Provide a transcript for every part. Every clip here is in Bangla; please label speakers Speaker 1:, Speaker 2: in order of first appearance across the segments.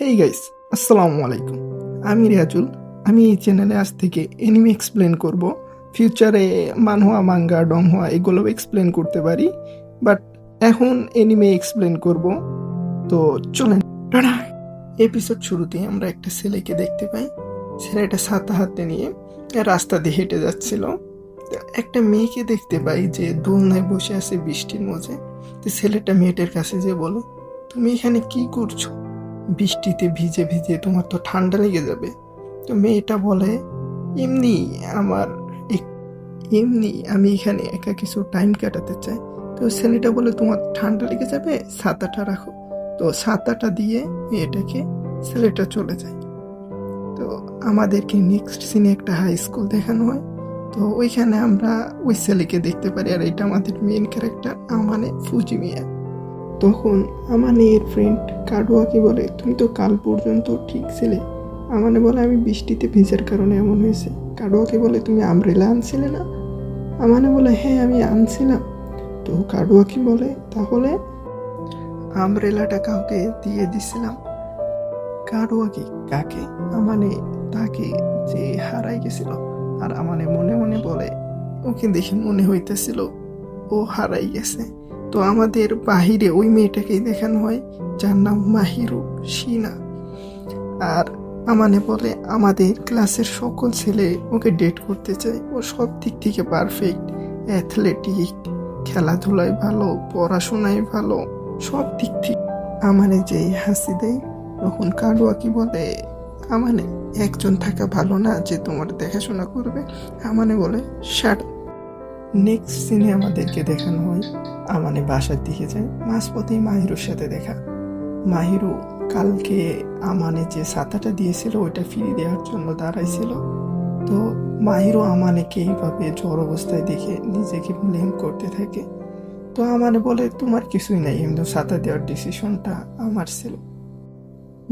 Speaker 1: হেই গাইস, আসসালামু আলাইকুম। আমি রিয়াজুল। আমি এই চ্যানেলে আজ থেকে এনিমে এক্সপ্লেন করব। ফিউচারে মানহোয়া, মাঙ্গা, ডংহোয়া এগুলো এক্সপ্লেন করতে পারি, বাট এখন এনিমে এক্সপ্লেন করব। তো চলেন। টাটা। এপিসোড শুরুতে আমরা একটা ছেলেকে দেখতে পাই। ছেলেটা ছাতা হাতে নিয়ে রাস্তা দিয়ে হেঁটে যাচ্ছিল। তো একটা মেয়েকে দেখতে পাই যে দোলনায় বসে আছে বৃষ্টির মধ্যে। তো ছেলেটা মেয়েটার কাছে যে বলে, তুমি এখানে কি করছো? বৃষ্টিতে ভিজে ভিজে তোমার তো ঠান্ডা লেগে যাবে। তো মেয়েটা বলে, এমনি আমার এক- এমনি আমি এখানে একা কিছু টাইম কাটাতে চাই। তো ছেলেটা বলে, তোমার ঠান্ডা লেগে যাবে, ছাতাটা রাখো। তো ছাতাটা দিয়ে মেয়েটাকে ছেলেটা চলে যায়। তো আমাদেরকে নেক্সট সিনে একটা হাই স্কুল দেখানো হয়। তো ওইখানে আমরা ওই ছেলেকে দেখতে পারি, আর এটা আমাদের মেন ক্যারেক্টার আমানে ফুজিমিয়া। তখন আমানের ফ্রেন্ড কাডোয়াকে বলে, তুমি তো কাল পর্যন্ত ঠিক ছিলে। আমানে বলে, আমি বৃষ্টিতে ভেজার কারণে এমন হয়েছে। কাডোয়াকে বলে, তুমি আমব্রেলা আনছিলে না? আমানে বলে, হ্যাঁ আমি আনছিলাম। তো কাডোয়াকে বলে, তাহলে আমব্রেলাটা কাউকে দিয়ে দিছিলাম। কাডোয়াকে কাকে? আমানে তাকে, যে হারাই গেছিল। আর আমানে মনে মনে বলে, ওকে দেখে মনে হইতেছিল ও হারাই গেছে। তো আমাদের বাহিরে ওই মেয়েটাকেই দেখানো হয়, যার নাম মাহিরু শিনা। আর আমানে বলে, আমাদের ক্লাসের সকল ছেলে ওকে ডেট করতে চায়। ও সব দিক থেকে পারফেক্ট, অ্যাথলেটিক, খেলাধুলায় ভালো, পড়াশোনায় ভালো, সব দিক থেকে। আমানে যেই হাসি দেয়, তখন কাডোয়াকি বলে, আমানে একজন থাকা ভালো না যে তোমার দেখাশোনা করবে? আমানে বলে, শাট। নেক্সট সিনে আমাদেরকে দেখানো হয়, আমানে বাসার দিকে যায়। মাঝপথেই মাহিরুর সাথে দেখা। মাহিরু কালকে আমানে যে ছাতাটা দিয়েছিল ওইটা ফিরিয়ে দেওয়ার জন্য দাঁড়াইছিল। তো মাহিরু আমানেকে এইভাবে জ্বর অবস্থায় দেখে নিজেকে ব্লেম করতে থাকে। তো আমানে বলে, তোমার কিছুই নাই, কিন্তু ছাতা দেওয়ার ডিসিশনটা আমার ছিল।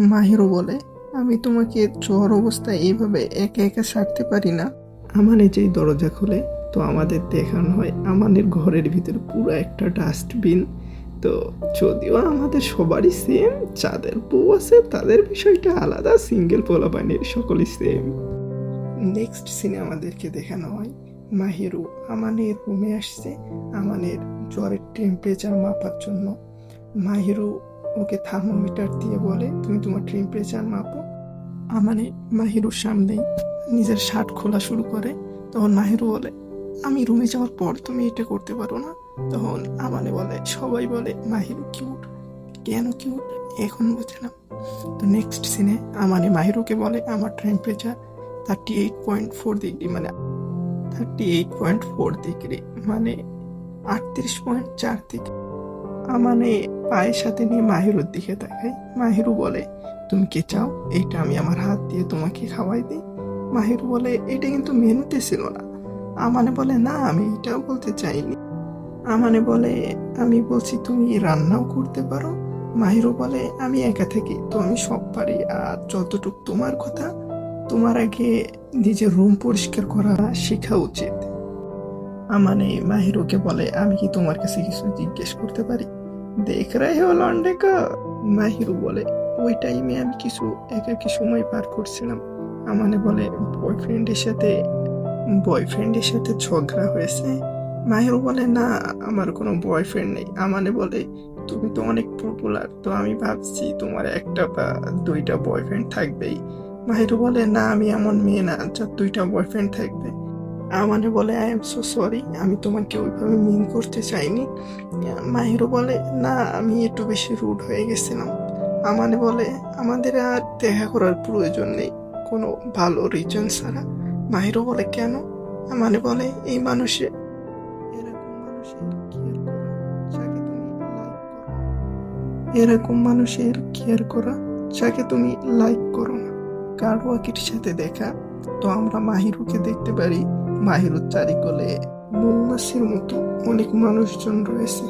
Speaker 1: মাহিরু বলে, আমি তোমাকে জ্বর অবস্থায় এইভাবে একা একা ছাড়তে পারি না। আমানে যেই দরজা খুলে, তো আমাদের দেখানো হয় আমাদের ঘরের ভিতরে পুরো একটা ডাস্টবিন। তো যদিও আমাদের সবারই সেম, যাদের বউ আছে তাদের বিষয়টা আলাদা, সিঙ্গেল পোলাপানির সকলই সেম। নেক্সট সিনে আমাদেরকে দেখানো হয়, মাহিরু আমানের রুমে আসছে আমানের জ্বরের টেম্পারেচার মাপার জন্য। মাহিরু ওকে থার্মোমিটার দিয়ে বলে, তুমি তোমার টেম্পারেচার মাপো। আমানে মাহিরুর সামনেই নিজের শার্ট খোলা শুরু করে। তখন মাহিরু বলে, আমি রুমে যাওয়ার পর তুমি এটা করতে পারো না? তখন আমানে বলে, সবাই বলে মাহিরু কিউট। কেন কিউট এখন বুঝলাম। তো নেক্সট সিনে আমানে মাহিরুকে বলে, আমার টেম্পারেচার 38.4 ডিগ্রি, মানে 38.4 ডিগ্রি, মানে 38.4 ডিগ্রি। আমানে পায়ের সাথে নিয়ে মাহিরুর দিকে তাকাই। মাহিরু বলে, তুমি কি চাও এইটা আমি আমার হাত দিয়ে তোমাকে খাওয়াই দিই? মাহিরু বলে, এটা কিন্তু মেনুতে ছিল না। আমানে বলে, না আমি এটাও বলতে চাইনি। আমানে বলে, আমি বলছি তুমি রান্নাও করতে পারো। মাহিরু বলে, আমি একা থাকি তো আমি সব পারি, আর যতটুক তোমার কথা, তোমার আগে নিজের রুম পরিষ্কার করা শেখা উচিত। আমানে মাহিরুকে বলে, আমি কি তোমার কাছে কিছু জিজ্ঞেস করতে পারি? দেখ রাই হো লন্ডে কা। মাহিরু বলে, ওই টাইমে আমি কিছু একাকী সময় পার করছিলাম। আমানে বলে, বয়ফ্রেন্ডের সাথে ঝগড়া হয়েছে। মাহিরু বলে, না আমার কোনো বয়ফ্রেন্ড নেই। আমানে বলে, তুমি তো অনেক পপুলার, তো আমি ভাবছি তোমার একটা বা দুইটা বয়ফ্রেন্ড থাকবেই। মাহিরু বলে, না আমি এমন মেয়ে না যার দুইটা বয়ফ্রেন্ড থাকবে। আমানে বলে, আই এম সো সরি, আমি তোমাকে ওইভাবে মিন করতে চাইনি। মাহিরু বলে, না আমি একটু বেশি রুড হয়ে গেছিলাম। আমানে বলে, আমাদের আর দেখা করার প্রয়োজন নেই কোনো ভালো রিজন ছাড়া। মাহিরু বলে, কেন? আমানে বলে, এই মানুষে এরকম মানুষের কেয়ার করা যাকে তুমি লাইক করো না। কারওয়াকির সাথে দেখা। তো আমরা মাহিরুকে দেখতে পারি, মাহিরুর চারিকোলে মৌমাছির মতো অনেক মানুষজন রয়েছে।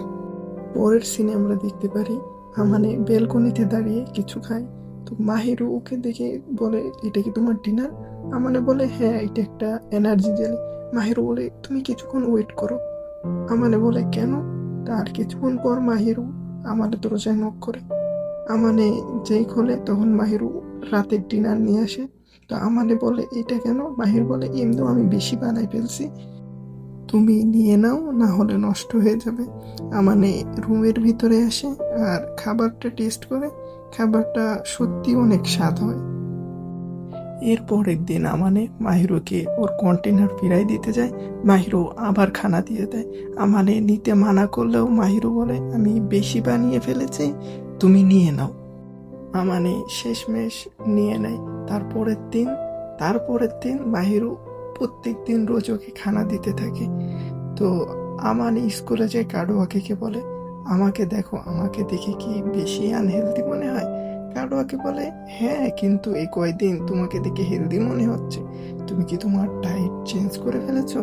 Speaker 1: পরের সিনে আমরা দেখতে পারি, আমানে বেলকনিতে দাঁড়িয়ে কিছু খায়। তো মাহিরু ওকে দেখে বলে, এটা কি তোমার ডিনার? আমানে বলে, হ্যাঁ এটা একটা এনার্জি জেল। মাহিরু বলে, তুমি কিছুক্ষণ ওয়েট করো। আমানে বলে, কেন? তার কিছুক্ষণ পর মাহিরু আমাদের দরজায় নক করে। আমানে যেই খোলে তখন মাহিরু রাতের ডিনার নিয়ে আসে। তো আমানে বলে এটা কেন? মাহির বলে এমনিও আমি বেশি বানাই ফেলছি, তুমি নিয়ে নাও, না হলে নষ্ট হয়ে যাবে। আমানে রুমের ভিতরে আসে আর খাবারটা টেস্ট করে। খাবারটা সত্যি অনেক স্বাদ হয়। এর পরের দিন আমানে মাহিরুকে ওর কন্টেনার ফিরাই দিতে যায়। মাহিরু আবার খানা দিয়ে দেয়। আমানে নিতে মানা করলেও মাহিরু বলে আমি বেশি বানিয়ে ফেলেছি, তুমি নিয়ে নাও। আমানে শেষমেশ নিয়ে নেয়। তারপরের দিন মাহিরু প্রত্যেক দিন রোজ ওকে খানা দিতে থাকে। তো আমানে স্কুলে যায় কাডোয়াকে বলে আমাকে দেখো, আমাকে দেখে কি বেশি আনহেলদি মনে হয়? কাডোয়াকে বলে হ্যাঁ, কিন্তু এই কয়দিন তোমাকে দেখে হেলদি মনে হচ্ছে, তুমি কি তোমার ডায়েট চেঞ্জ করে ফেলেছো?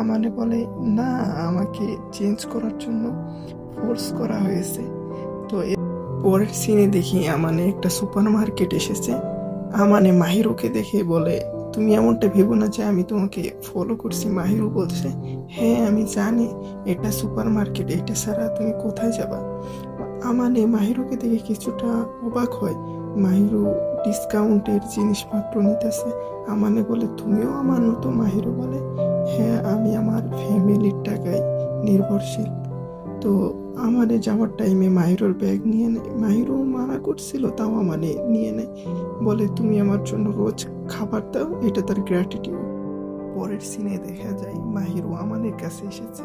Speaker 1: আমানে বলে না, আমাকে চেঞ্জ করার জন্য ফোর্স করা হয়েছে। তো পরের সিনে দেখি আমানে একটা সুপার মার্কেট এসেছে। আমানে মাহিরুকে দেখে বলে তুমি এমনটা ভেবো না যে আমি তোমাকে ফলো করছি। মাহিরু বলছে হ্যাঁ আমি জানি এটা সুপার মার্কেট, এটা ছাড়া তুমি কোথায় যাবা? আমানে মাহিরুকে দেখে কিছুটা অবাক হয়। মাহিরু ডিসকাউন্টের জিনিসপত্র নিতেছে। আমানে বলে তুমিও আমার মতো? মাহিরু বলে হ্যাঁ, আমি আমার ফ্যামিলির টাকায় নির্ভরশীল। তো আমারে যাওয়ার টাইমে মাহিরুর ব্যাগ নিয়ে নেয়। মাহিরু মানা করছিল তাও আমানে নিয়ে নেয়। বলে তুমি আমার জন্য রোজ খাবার দাও, এটা তার গ্র্যাটিটিউড। পরের সিনে দেখা যায় মাহিরু আমানের কাছে এসেছে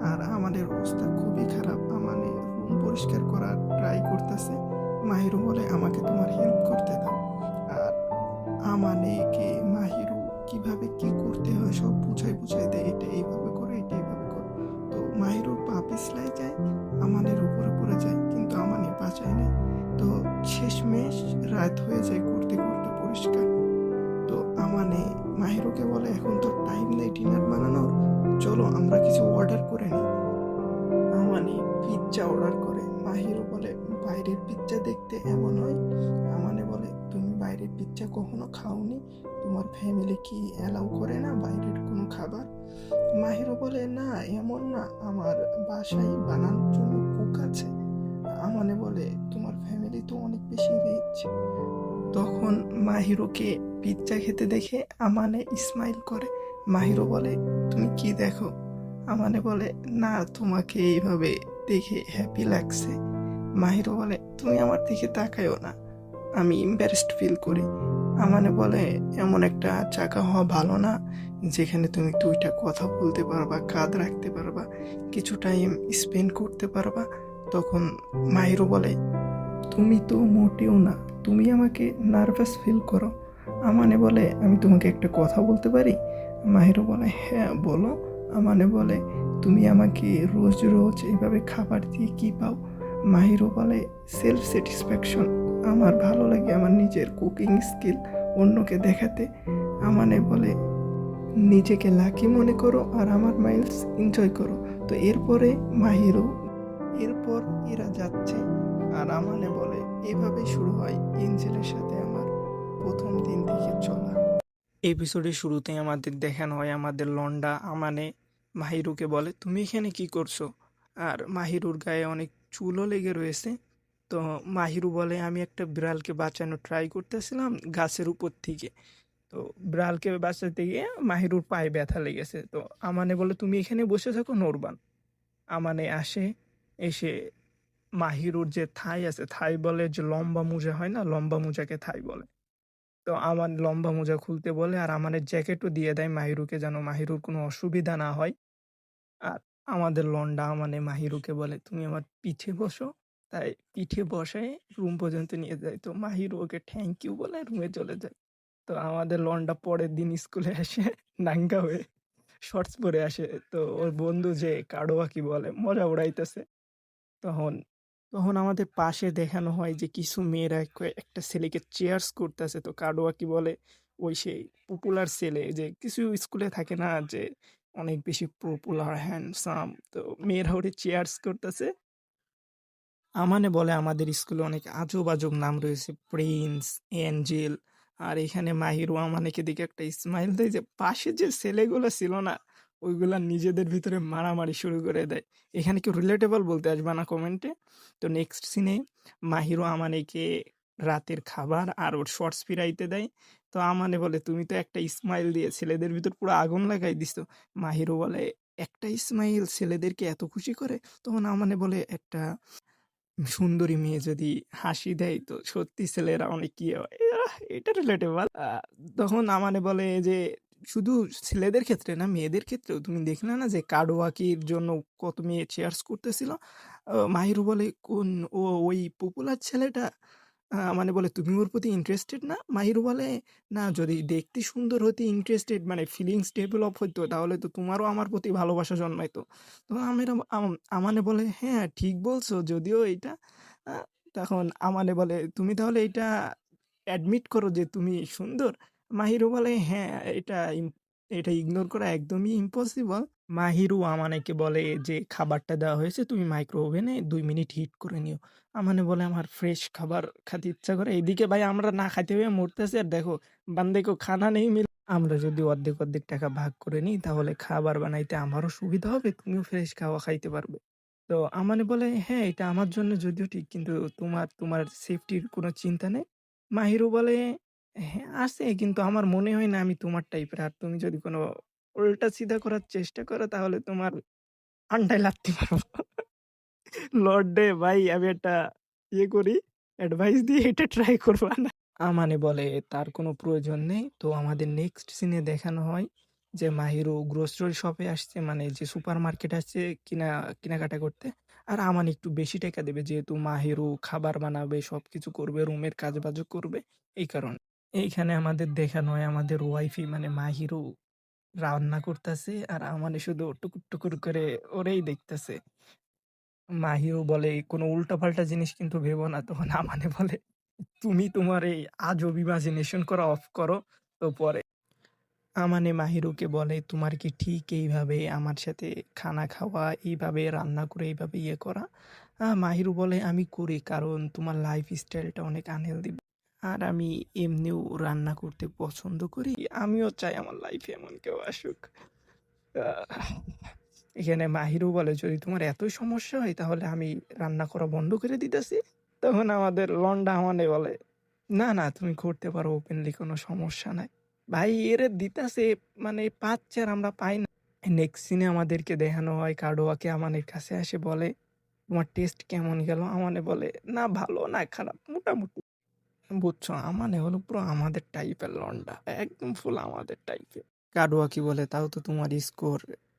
Speaker 1: আর আমাদের অবস্থা খুবই খারাপ। আমানে রুম পরিষ্কার করার ট্রাই করতেছে। মাহিরু বলে আমাকে তোমার হেল্প করতে দাও। আর আমানেকে মাহিরু কিভাবে কি করতে হয় সব বুঝাই দেয়, এটা এইভাবে করো, এটা এইভাবে করো। তো মাহিরুর পা পিছলাই যায়, আমানের উপরে পড়ে যায়, কিন্তু আমানে বাঁচায় না। তো শেষমেশ রাত হয়ে যায় করতে করতে পরিষ্কার। তো আমানে মাহিরুকে বলে এখন তো টাইম নেই ডিনার বানানোর, চলো আমরা কিছু অর্ডার করে নিই। আমানে পিৎজা অর্ডার করে। মাহিরু বলে বাইরের পিৎজা দেখতে এমন হয়। আমানে বলে তুমি বাইরের পিৎজা কখনো খাওনি? তোমার ফ্যামিলি কি অ্যালাউ করে না বাইরের কোনো খাবার? মাহিরু বলে না এমন না, আমার বাসায় বানানোর জন্য কুক আছে। আমানে বলে তোমার ফ্যামিলি তো অনেক বেশি রিচ। তখন মাহিরুকে পিৎজা খেতে দেখে আমানে স্মাইল করে। মাহিরু বলে তুমি কি দেখো? আমানে বলে না, তোমাকে এইভাবে দেখে হ্যাপি লাগছে। মাহিরু বলে তুমি আমার দিকে তাকায়ও না, আমি এম্বারেসড ফিল করি। আমানে বলে এমন একটা জায়গা হওয়া ভালো না যেখানে তুমি দুইটা কথা বলতে পারবা, কাঁধ রাখতে পারবা, কিছু টাইম স্পেন্ড করতে পারবা। তখন মাহিরু বলে তুমি তো মোটেও না, তুমি আমাকে নার্ভাস ফিল করো। আমানে বলে আমি তোমাকে একটা কথা বলতে পারি? মাহিরু বলে হ্যাঁ বলো। আমানে বলে তুমি আমাকে রোজ রোজ এইভাবে খাবার দিয়ে কি পাও? মাহিরু বলে সেলফ স্যাটিসফ্যাকশন, আমার ভালো লাগে আমার নিজের কুকিং স্কিল অন্যকে দেখাতে। আমানে বলে নিজেকে লাকি মনে করো আর আমার মাইলস এনজয় করো। তো মাহিরু এরপর এরা যাচ্ছে আর আমানে বলে এভাবেই শুরু হয় এঞ্জেলের সাথে আমার প্রথম দিন থেকে চলা। এপিসোডের শুরুতেই আমাদের দেখানো হয় আমাদের লন্ডা আমানে মাহিরুকে বলে তুমি এখানে কি করছো? আর মাহিরুর গায়ে অনেক চুলও লেগে রয়েছে। তো মাহিরু বলে আমি একটা বিড়ালকে বাঁচানো ট্রাই করতেছিলাম গাছের উপর থেকে। তো বিড়ালকে বাঁচাতে গিয়ে মাহিরুর পায়ে ব্যথা লেগেছে। তো আমানে বলে তুমি এখানে বসে থাকো, নড়বান। আমানে আসে, এসে মাহিরুর যে থাই আছে, থাই বলে যে লম্বা মোজা হয় না, লম্বা মোজাকে থাই বলে। তো আমার লম্বা মোজা খুলতে বলে আর আমাদের জ্যাকেটও দিয়ে দেয় মাহিরুকে, যেন মাহিরুর কোনো অসুবিধা না হয়। আর আমাদের লন্ডা মানে মাহিরুকে বলে তুমি আমার পিঠে বসো। তাই পিঠে বসায় রুম পর্যন্ত নিয়ে যায়। তো মাহিরু ওকে থ্যাংক ইউ বলে রুমে চলে যায়। তো আমাদের লন্ডা পরের দিন স্কুলে আসে নাঙ্গা হয়ে, শর্টস পরে আসে। তো ওর বন্ধু যে কাডোয়াকি বলে মজা উড়াইতেছে। তখন তখন আমাদের পাশে দেখানো হয় যে কিছু মেয়েরা একটা ছেলেকে চেয়ার্স করতেছে। তো কাডোয়াকি বলে ওই সেই পপুলার ছেলে যে কিছু স্কুলে থাকে না, যে অনেক বেশি পপুলার হ্যান্ডসাম, তো মেয়েরা ওরে চেয়ার্স করতেছে। আমানে বলে আমাদের স্কুলে অনেক আজব আজব নাম রয়েছে, প্রিন্স, এঞ্জেল। আর এখানে মাহিরু আমানেকে দিকে একটা স্মাইল দেয় যে পাশে যে ছেলেগুলো ছিল না, ওইগুলা নিজেদের ভিতরে মারামারি শুরু করে দেয়। এখানে কেউ রিলেটেবল বলতে আসবে না কমেন্টে। তো নেক্সট সিনে মাহিরও আমানেকে রাতের খাবার আর ওর শর্টস ফিরাইতে দেয়। তো আমানে বলে, তুমি তো একটা ইসমাইল দিয়ে ছেলেদের ভিতর পুরো আগুন লাগাই দিছো। মাহিরও বলে, একটা ইসমাইল ছেলেদেরকে এত খুশি করে? তখন আমানে বলে, একটা সুন্দরী মেয়ে যদি হাসি দেয় তো সত্যি ছেলেরা অনেক ইয়ে হয়। এটা রিলেটেবল। তখন আমানে বলে যে, শুধু ছেলেদের ক্ষেত্রে না, মেয়েদের ক্ষেত্রেও তুমি দেখলে না যে কাডওয়াকির জন্য কত মেয়ে চেয়ার্স করতেছিল? মাহিরু বলে, কোন? ও ওই পপুলার ছেলেটা? মানে বলে, তুমি ওর প্রতি ইন্টারেস্টেড না? মাহিরু বলে, না, যদি দেখতে সুন্দর হতে ইন্টারেস্টেড, মানে ফিলিংস ডেভেলপ হইতো, তাহলে তো তোমারও আমার প্রতি ভালোবাসা জন্মাইতো। তো আমানে বলে, হ্যাঁ ঠিক বলছো, যদিও এটা আহ, তখন আমানে বলে, তুমি তাহলে এটা অ্যাডমিট করো যে তুমি সুন্দর? মাহিরু বলে, হ্যাঁ, এটা ইগনোর করা একদমই ইম্পসিবল। মাহিরু আমানেকে বলে যে, খাবারটা দেওয়া হয়েছে, তুমি মাইক্রো ওভেনে 2 মিনিট হিট করে নিও। আমানে বলে, আমার ফ্রেশ খাবার খেতে ইচ্ছা করে। এইদিকে ভাই আমরা না খাইতে হয়ে মরতেছি, আর দেখো বান্দেকে খানা নেই মিল। আমরা যদি অর্ধেক অর্ধেক টাকা ভাগ করে নিই তাহলে খাবার বানাইতে আমারও সুবিধা হবে, তুমিও ফ্রেশ খাওয়া খাইতে পারবে। তো আমানে বলে, হ্যাঁ এটা আমার জন্য যদিও ঠিক, কিন্তু তোমার সেফটির কোনো চিন্তা নেই। মাহিরু বলে, হ্যাঁ আছে, কিন্তু আমার মনে হয় না আমি তোমার টাইপের, আর তুমি যদি কোনো উল্টা সিধা করার চেষ্টা করো তাহলে তোমার আন্ডায় লাগতে পারবো। লর্ড ডে ভাই, আমি একটা ইয়ে করি, অ্যাডভাইস দিয়ে এটা ট্রাই করবা না? আমানে বলে, তার কোনো প্রয়োজন নেই। তো আমাদের নেক্সট সিনে দেখানো হয় যে মাহিরু গ্রোসারি শপে আসছে, মানে যে সুপার মার্কেট আসছে কেনাকাটা করতে। আর আমান একটু বেশি টাকা দেবে, যেহেতু মাহিরু খাবার বানাবে, সবকিছু করবে, রুমের কাজ বাজ করবে, এই কারণে। এইখানে আমাদের দেখানো হয় আমাদের ওয়াইফি মানে মাহিরু রান্না করতেছে, আর আমানে শুধু টুকুর টুকুর করে ওরেই দেখতেছে। মাহিরও বলে, কোনো উল্টাপাল্টা জিনিস কিন্তু ভেবো না। তখন আমানে বলে, তুমি তোমার এই আজব ইমাজিনেশন করা অফ করো। তো পরে আমানে মাহিরুকে বলে, তোমার কি ঠিক এইভাবে আমার সাথে খানা খাওয়া, এইভাবে রান্না করে এইভাবে ইয়ে করা? মাহিরু বলে, আমি করি, কারণ তোমার লাইফ স্টাইলটা অনেক আনহেলদি, আর আমি এমনিও রান্না করতে পছন্দ করি। আমিও চাই আমার লাইফে এমন কেউ আসুক। আহ, এখানে মাহিরও বলে, যদি তোমার এতই সমস্যা হয় তাহলে আমি রান্না করা বন্ধ করে দিতেছি। তখন আমাদের লন্ডা আমানে বলে, না না, তুমি করতে পারো ওপেনলি, কোনো সমস্যা নাই। ভাই এর দিতাছে, মানে পাচ্ছে আর আমরা পাই না। নেক্সট সিনে আমাদেরকে দেখানো হয় কাডোয়াকে আমানের কাছে আসে বলে, তোমার টেস্ট কেমন গেল? আমানে বলে, না ভালো না খারাপ, মোটামুটি। বুঝছো, আমানে হলো পুরো আমাদের টাইপের লন্ডা, একদম ফুল আমাদের টাইপের। কাডোয়া কি বলে, তাও তো তোমার স্কোর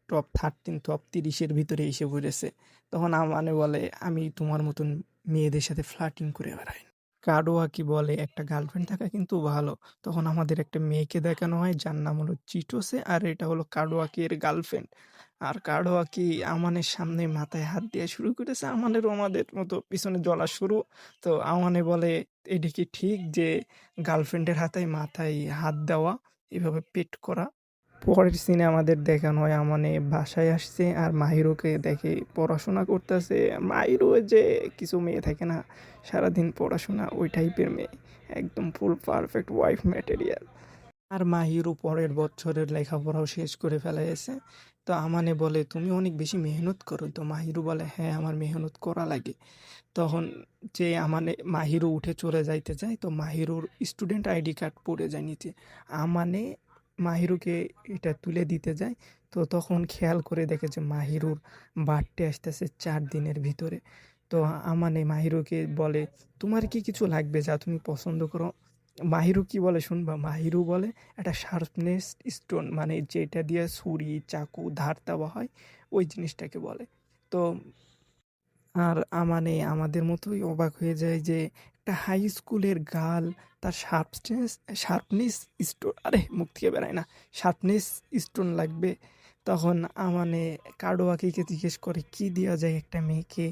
Speaker 1: টপ 13 টপ 30-এর ভিতরে এসে পড়েছে। তখন আমানে বলে, আমি তোমার মতন মেয়েদের সাথে ফ্লার্টিং করে বেড়াই না। কাডোয়া কি বলে, একটা গার্লফ্রেন্ড থাকা কিন্তু ভালো। তখন আমাদের একটা মেয়েকে দেখানো হয় যার নাম হলো চিটোসে, আর এটা হলো কাডোয়াকি এর গার্লফ্রেন্ড। আর কাডোয়াকি আমানের সামনে মাথায় হাত দিয়ে শুরু করেছে, আমানেরও আমাদের মতো পিছনে জ্বলা শুরু। তো আমানে বলে, এটা কি ঠিক যে গার্লফ্রেন্ডের মাথায় হাত দেওয়া, এভাবে পেট করা? পরের সিনে আমাদের দেখানো হয় আমানে বাসায় আসছে আর মাহিরুকে দেখে পড়াশোনা করতেছে। মাহিরু ওই যে কিছু মেয়ে থাকে না, সারাদিন পড়াশোনা, ওই টাইপের মেয়ে, একদম ফুল পারফেক্ট ওয়াইফ ম্যাটেরিয়াল। আর মাহিরু পরের বছরের লেখাপড়াও শেষ করে ফেলেছে। তো আমানে বলে, তুমি অনেক বেশি মেহনত করো? তো মাহিরু বলে, হ্যাঁ আমার মেহনত করা লাগে। তখন যে মাহিরু উঠে চলে যাইতে চায়, তো মাহিরুর স্টুডেন্ট আইডি কার্ড পড়ে যায় নিচে। আমানে মাহিরুকে এটা তুলে দিতে যায়। তো তখন খেয়াল করে দেখে যে মাহিরুর বার্থডে আসতেছে 4 দিনের ভিতরে। তো আমানে মাহিরুকে বলে, তোমার কি কিছু লাগবে যা তুমি পছন্দ করো? মাহিরু কি বলে শুনবা? মাহিরু বলে, একটা শার্পনেস স্টোন, মানে যেটা দিয়ে ছুরি চাকু ধার দেওয়া হয়, ওই জিনিসটাকে বলে। তো আর আমাদের মতোই অবাক হয়ে যায় যে একটা হাই স্কুলের গার্ল তার শার্পনেস স্টোন, আরে মুখ থেকে বেরায় না, শার্পনেস স্টোন লাগবে। তখন কাডোয়াকিকে জিজ্ঞেস করে, কি দেওয়া যায় একটা মেয়েকে?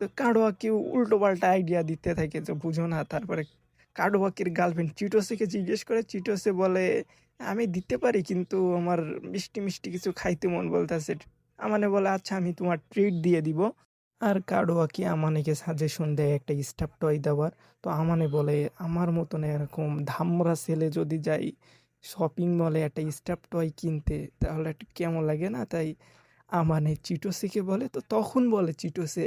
Speaker 1: তো কাডোয়াকিও উল্টো পাল্টা আইডিয়া দিতে থাকে যে বুঝো না। তারপরে কাডোয়াকির গার্লফ্রেন্ড চিটোসেকে জিজ্ঞেস করে, চিটোসে বলে, আমি দিতে পারি, কিন্তু আমার মিষ্টি মিষ্টি কিছু খাইতে মন বলতেছে। বলে, আচ্ছা আমি তোমার ট্রিট দিয়ে দিব। আর কাডোয়াকি আমানেকে সাজেশন দেয় একটা স্টাফ টয় দেওয়ার। তো বলে, আমার মতন এরকম ধামরা ছেলে যদি যাই, শপিং মলে একটা স্টাফ টয় কিনতে, তাহলে একটু কেমন লাগে না? তাই আমানে চিটোসেকে বলে, তো তখন বলে চিটোসে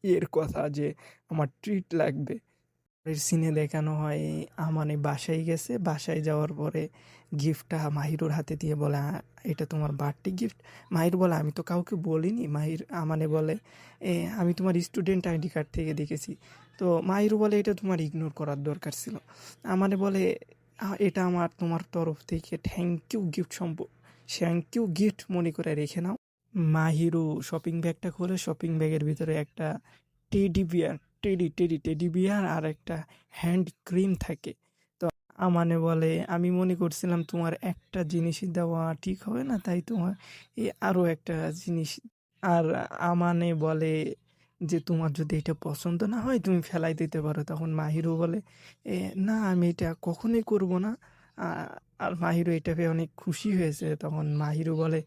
Speaker 1: এর কথা যে আমার ট্রিট লাগবে। পরের সিনে দেখানো হয় আমানে বাসায় গেছে, বাসায় যাওয়ার পরে গিফটটা মাহিরুর হাতে দিয়ে বলে, এটা তোমার বার্থডে গিফট?" মাহির বলে, আমি তো কাউকে বলিনি। মাহির আমানে বলে, আমি তোমার স্টুডেন্ট আইডি কার্ড থেকে দেখেছি। তো মাহির বলে, এটা তোমার ইগনোর করার দরকার ছিল। আমানে বলে, এটা আমার তোমার তরফ থেকে থ্যাংক ইউ গিফট মনে করে রেখে নাও।" মাহিরু শপিং ব্যাগটা খোলে, শপিং ব্যাগের ভিতরে একটা টেডি বিয়ার টেডি বিয়ার আর একটা হ্যান্ড ক্রিম থাকে। তো আমানে বলে, আমি মনে করছিলাম তোমার একটা জিনিসই দেওয়া ঠিক হবে না, তাই তোমার আরও একটা জিনিস। আর আমানে বলে যে তোমার যদি এটা পছন্দ না হয় তুমি ফেলাই দিতে পারো। তখন মাহিরু বলে, না আমি এটা কখনোই করব না। আর মাহিরু এটা পেয়ে অনেক খুশি হয়েছে। তখন মাহিরু বলে,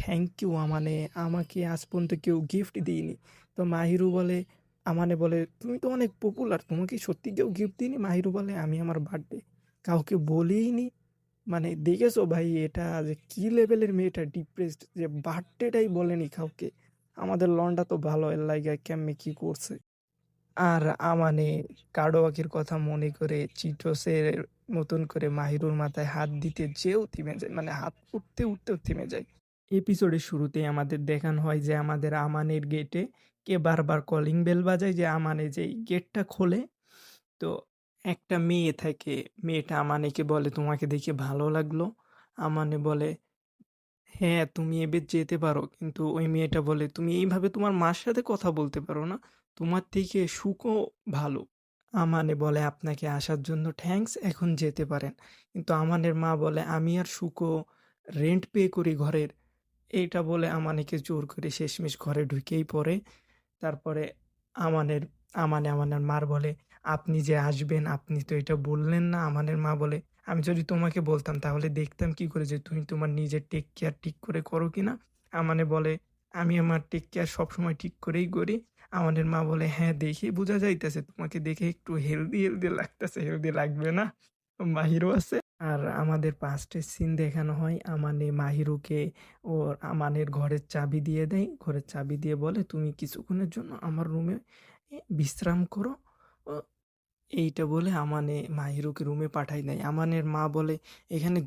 Speaker 1: থ্যাংক ইউ আমানে, আমাকে আজ পর্যন্ত কেউ গিফট দিইনি। তো মাহিরু বলে, আমানে বলে, তুমি তো অনেক পপুলার, তোমাকে সত্যি কেউ গিফট দিইনি? মাহিরু বলে, আমি আমার বার্থডে কাউকে বলিনি। মানে দেখেছো ভাই, এটা যে কি লেভেলের মেয়েটা ডিপ্রেসড, যে বার্থডেটাই বলেনি কাউকে। আমাদের লন্ডা তো ভালো, এর লাইগা কেমনে কি করছে। আর আমানে কার্ডোয়াকের কথা মনে করে চিটোসের মতন করে মাহিরুর মাথায় হাত দিতে যেও থেমে যায়, মানে হাত উঠতেও থেমে যায়। এপিসোডের শুরুতেই আমাদের দেখানো হয় যে আমাদের আমানের গেটে কে বারবার কলিং বেল বাজায়, যে আমানে যেই গেটটা খোলে, তো একটা মেয়ে থাকে। মেয়েটা আমানেকে বলে, তোমাকে দেখে ভালো লাগলো। আমানে বলে, হ্যাঁ তুমি এবার যেতে পারো। কিন্তু ওই মেয়েটা বলে, তুমি এইভাবে তোমার মার সাথে কথা বলতে পারো না, তোমার থেকে সুখও ভালো। আমানে বলে, আপনাকে আসার জন্য থ্যাঙ্কস, এখন যেতে পারেন। কিন্তু আমানের মা বলে, আমি আর সুখও রেন্ট পে করি ঘরের। এইটা বলে আমানেকে জোর করে শেষমেশ ঘরে ঢুকেই পড়ে। তারপরে আমানের আমানের মার বলে, আপনি যে আসবেন আপনি তো এটা বললেন না। আমানের মা বলে, আমি যদি তোমাকে বলতাম তাহলে দেখতাম কি করে যে তুমি তোমার নিজের টেক কেয়ার ঠিক করে করো কিনা। আমানে বলে, আমি আমার টেক কেয়ার সবসময় ঠিক করেই করি। আমাদের মা বলে, হ্যাঁ দেখে বোঝা যাইতেছে, তোমাকে দেখে একটু হেলদি লাগতেছে। হেলদি লাগবে না, মাহিরও আছে। আর আমাদের পাস্টের সিন দেখানো হয়, আমানে মাহিরুকে ওর আমানের ঘরের চাবি দিয়ে দেয়। ঘরের চাবি দিয়ে বলে, তুমি কিছুক্ষণের জন্য আমার রুমে বিশ্রাম করো। ও এইটা বলে আমানে মাহিরুকে রুমে পাঠায় দেয়। আমানের মা বলে, এখানে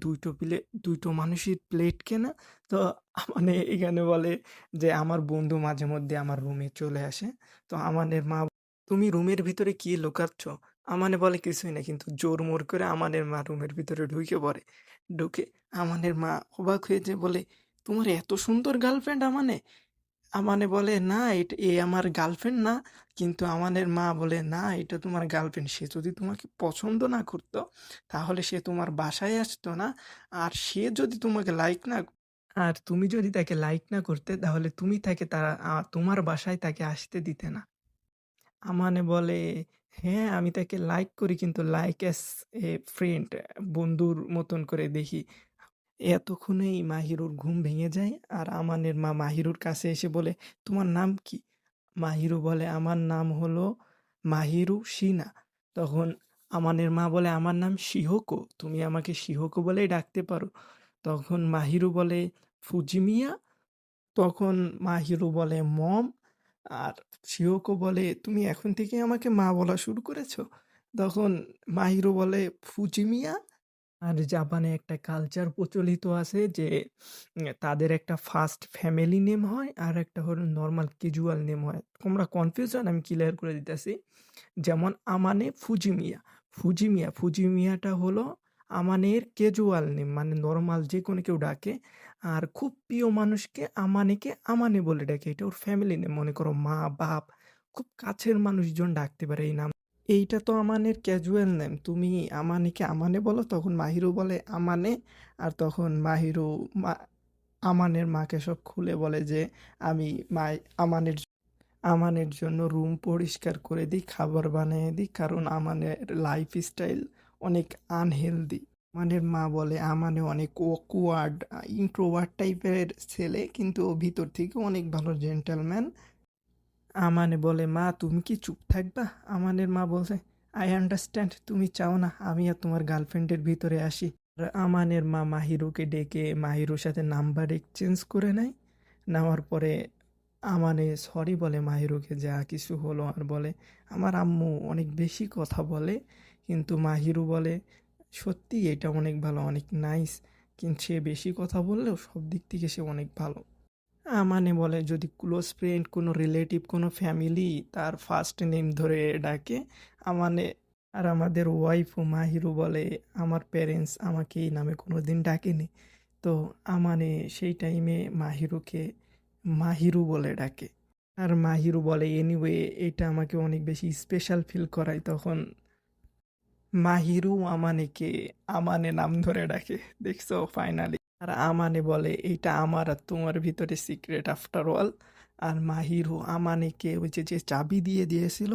Speaker 1: দুইটো মানুষের প্লেট কেনা? তো আমানে এখানে বলে যে আমার বন্ধু মাঝে মধ্যে আমার রুমে চলে আসে। তো আমানের মা, তুমি রুমের ভিতরে কি লুকাচ্ছ? আমানে বলে, কিছুই না। কিন্তু জোর মোর করে আমানের মা রুমের ভিতরে ঢুকে পড়ে। ঢুকে আমানের মা অবাক হয়ে যে বলে, তোমার এত সুন্দর গার্লফ্রেন্ড আমানে? আমানে বলে, না এ আমার গার্লফ্রেন্ড না। কিন্তু আমানের মা বলে, না এটা তোমার গার্লফ্রেন্ড। সে যদি তোমাকে পছন্দ না করতো তাহলে সে তোমার বাসায় আসতো না। আর সে যদি তোমাকে লাইক না, আর তুমি যদি তাকে লাইক না করতে তাহলে তুমি তাকে তোমার বাসায় তাকে আসতে দিতে না। আমানে বলে, হ্যাঁ আমি তাকে লাইক করি, কিন্তু লাইক অ্যাজ এ ফ্রেন্ড, বন্ধুর মতন করে দেখি। এতক্ষণেই মাহিরুর ঘুম ভেঙে যায়। আর আমানের মা মাহিরুর কাছে এসে বলে, তোমার নাম কি? মাহিরু বলে, আমার নাম হলো মাহিরু শিনা। তখন আমানের মা বলে, আমার নাম শিহকো, তুমি আমাকে শিহকো বলেই ডাকতে পারো। তখন মাহিরু বলে, ফুজিমিয়া। তখন মাহিরু বলে, মম। আর শিহকো বলে, তুমি এখন থেকে আমাকে মা বলা শুরু করেছো? তখন মাহিরু বলে, ফুজিমিয়া। আর জাপানে একটা কালচার প্রচলিত আছে যে তাদের একটা ফার্স্ট ফ্যামিলি নেম হয় আর একটা হলো নর্মাল ক্যাজুয়াল নেম হয়। তোমরা কনফিউশন আমি ক্লিয়ার করে দিতেছি। যেমন আমানে ফুজিমিয়াটা হলো আমানের ক্যাজুয়াল নেম, মানে নর্মাল যে কোনো কেউ ডাকে। আর খুব প্রিয় মানুষকে আমানে বলে ডাকে, এটা ওর ফ্যামিলি নেম। মনে করো মা বাপ, খুব কাছের মানুষজন ডাকতে পারে এই নাম। এইটা তো আমানের ক্যাজুয়াল নেম, তুমি আমানেকে আমানে বলো। তখন মাহিরু বলে, আমানে। আর তখন মাহিরু মা- আমানের মাকে সব খুলে বলে যে আমি আমানের আমানের জন্য রুম পরিষ্কার করে দিই, খাবার বানিয়ে দিই, কারণ আমানের লাইফ স্টাইল অনেক আনহেলদি। আমানের মা বলে, আমানে অনেক ওয়ার্ড ইন্ট্রোভার্ট টাইপের ছেলে, কিন্তু ও ভিতর থেকে অনেক ভালো জেন্টলম্যান। আমানে বলে, মা তুমি কি চুপ থাকবা? আমানের মা বলছে, আই আন্ডারস্ট্যান্ড, তুমি চাও না আমি আর তোমার গার্লফ্রেন্ডের ভিতরে আসি। আর আমানের মা মাহিরুকে ডেকে মাহিরুর সাথে নাম্বার এক্সচেঞ্জ করে নেয়। নেওয়ার পরে আমানে সরি বলে মাহিরুকে যা কিছু হলো, আর বলে আমার আম্মু অনেক বেশি কথা বলে, কিন্তু মাহিরু বলে সত্যি এটা অনেক ভালো, অনেক নাইস, কিন্তু সে বেশি কথা বললেও সব দিক থেকে সে অনেক ভালো। মানে বলে যদি ক্লোজ ফ্রেন্ড, কোনো রিলেটিভ, কোনো ফ্যামিলি তার ফার্স্ট নেম ধরে ডাকে আমানে, আর আমাদের ওয়াইফ ও মাহিরু বলে আমার প্যারেন্টস আমাকে এই নামে কোনো দিন ডাকেনি, তো আমানে সেই টাইমে মাহিরুকে মাহিরু বলে ডাকে। আর মাহিরু বলে এনিওয়ে এটা আমাকে অনেক বেশি স্পেশাল ফিল করায়, তখন মাহিরু আমানেকে আমানে নাম ধরে ডাকে। দেখছো ফাইনালি। আর আমানে বলে এইটা আমার আর তোমার ভিতরে সিক্রেট আফটার অল। আর মাহিরু আমানেকে ওই যে যে চাবি দিয়ে দিয়েছিল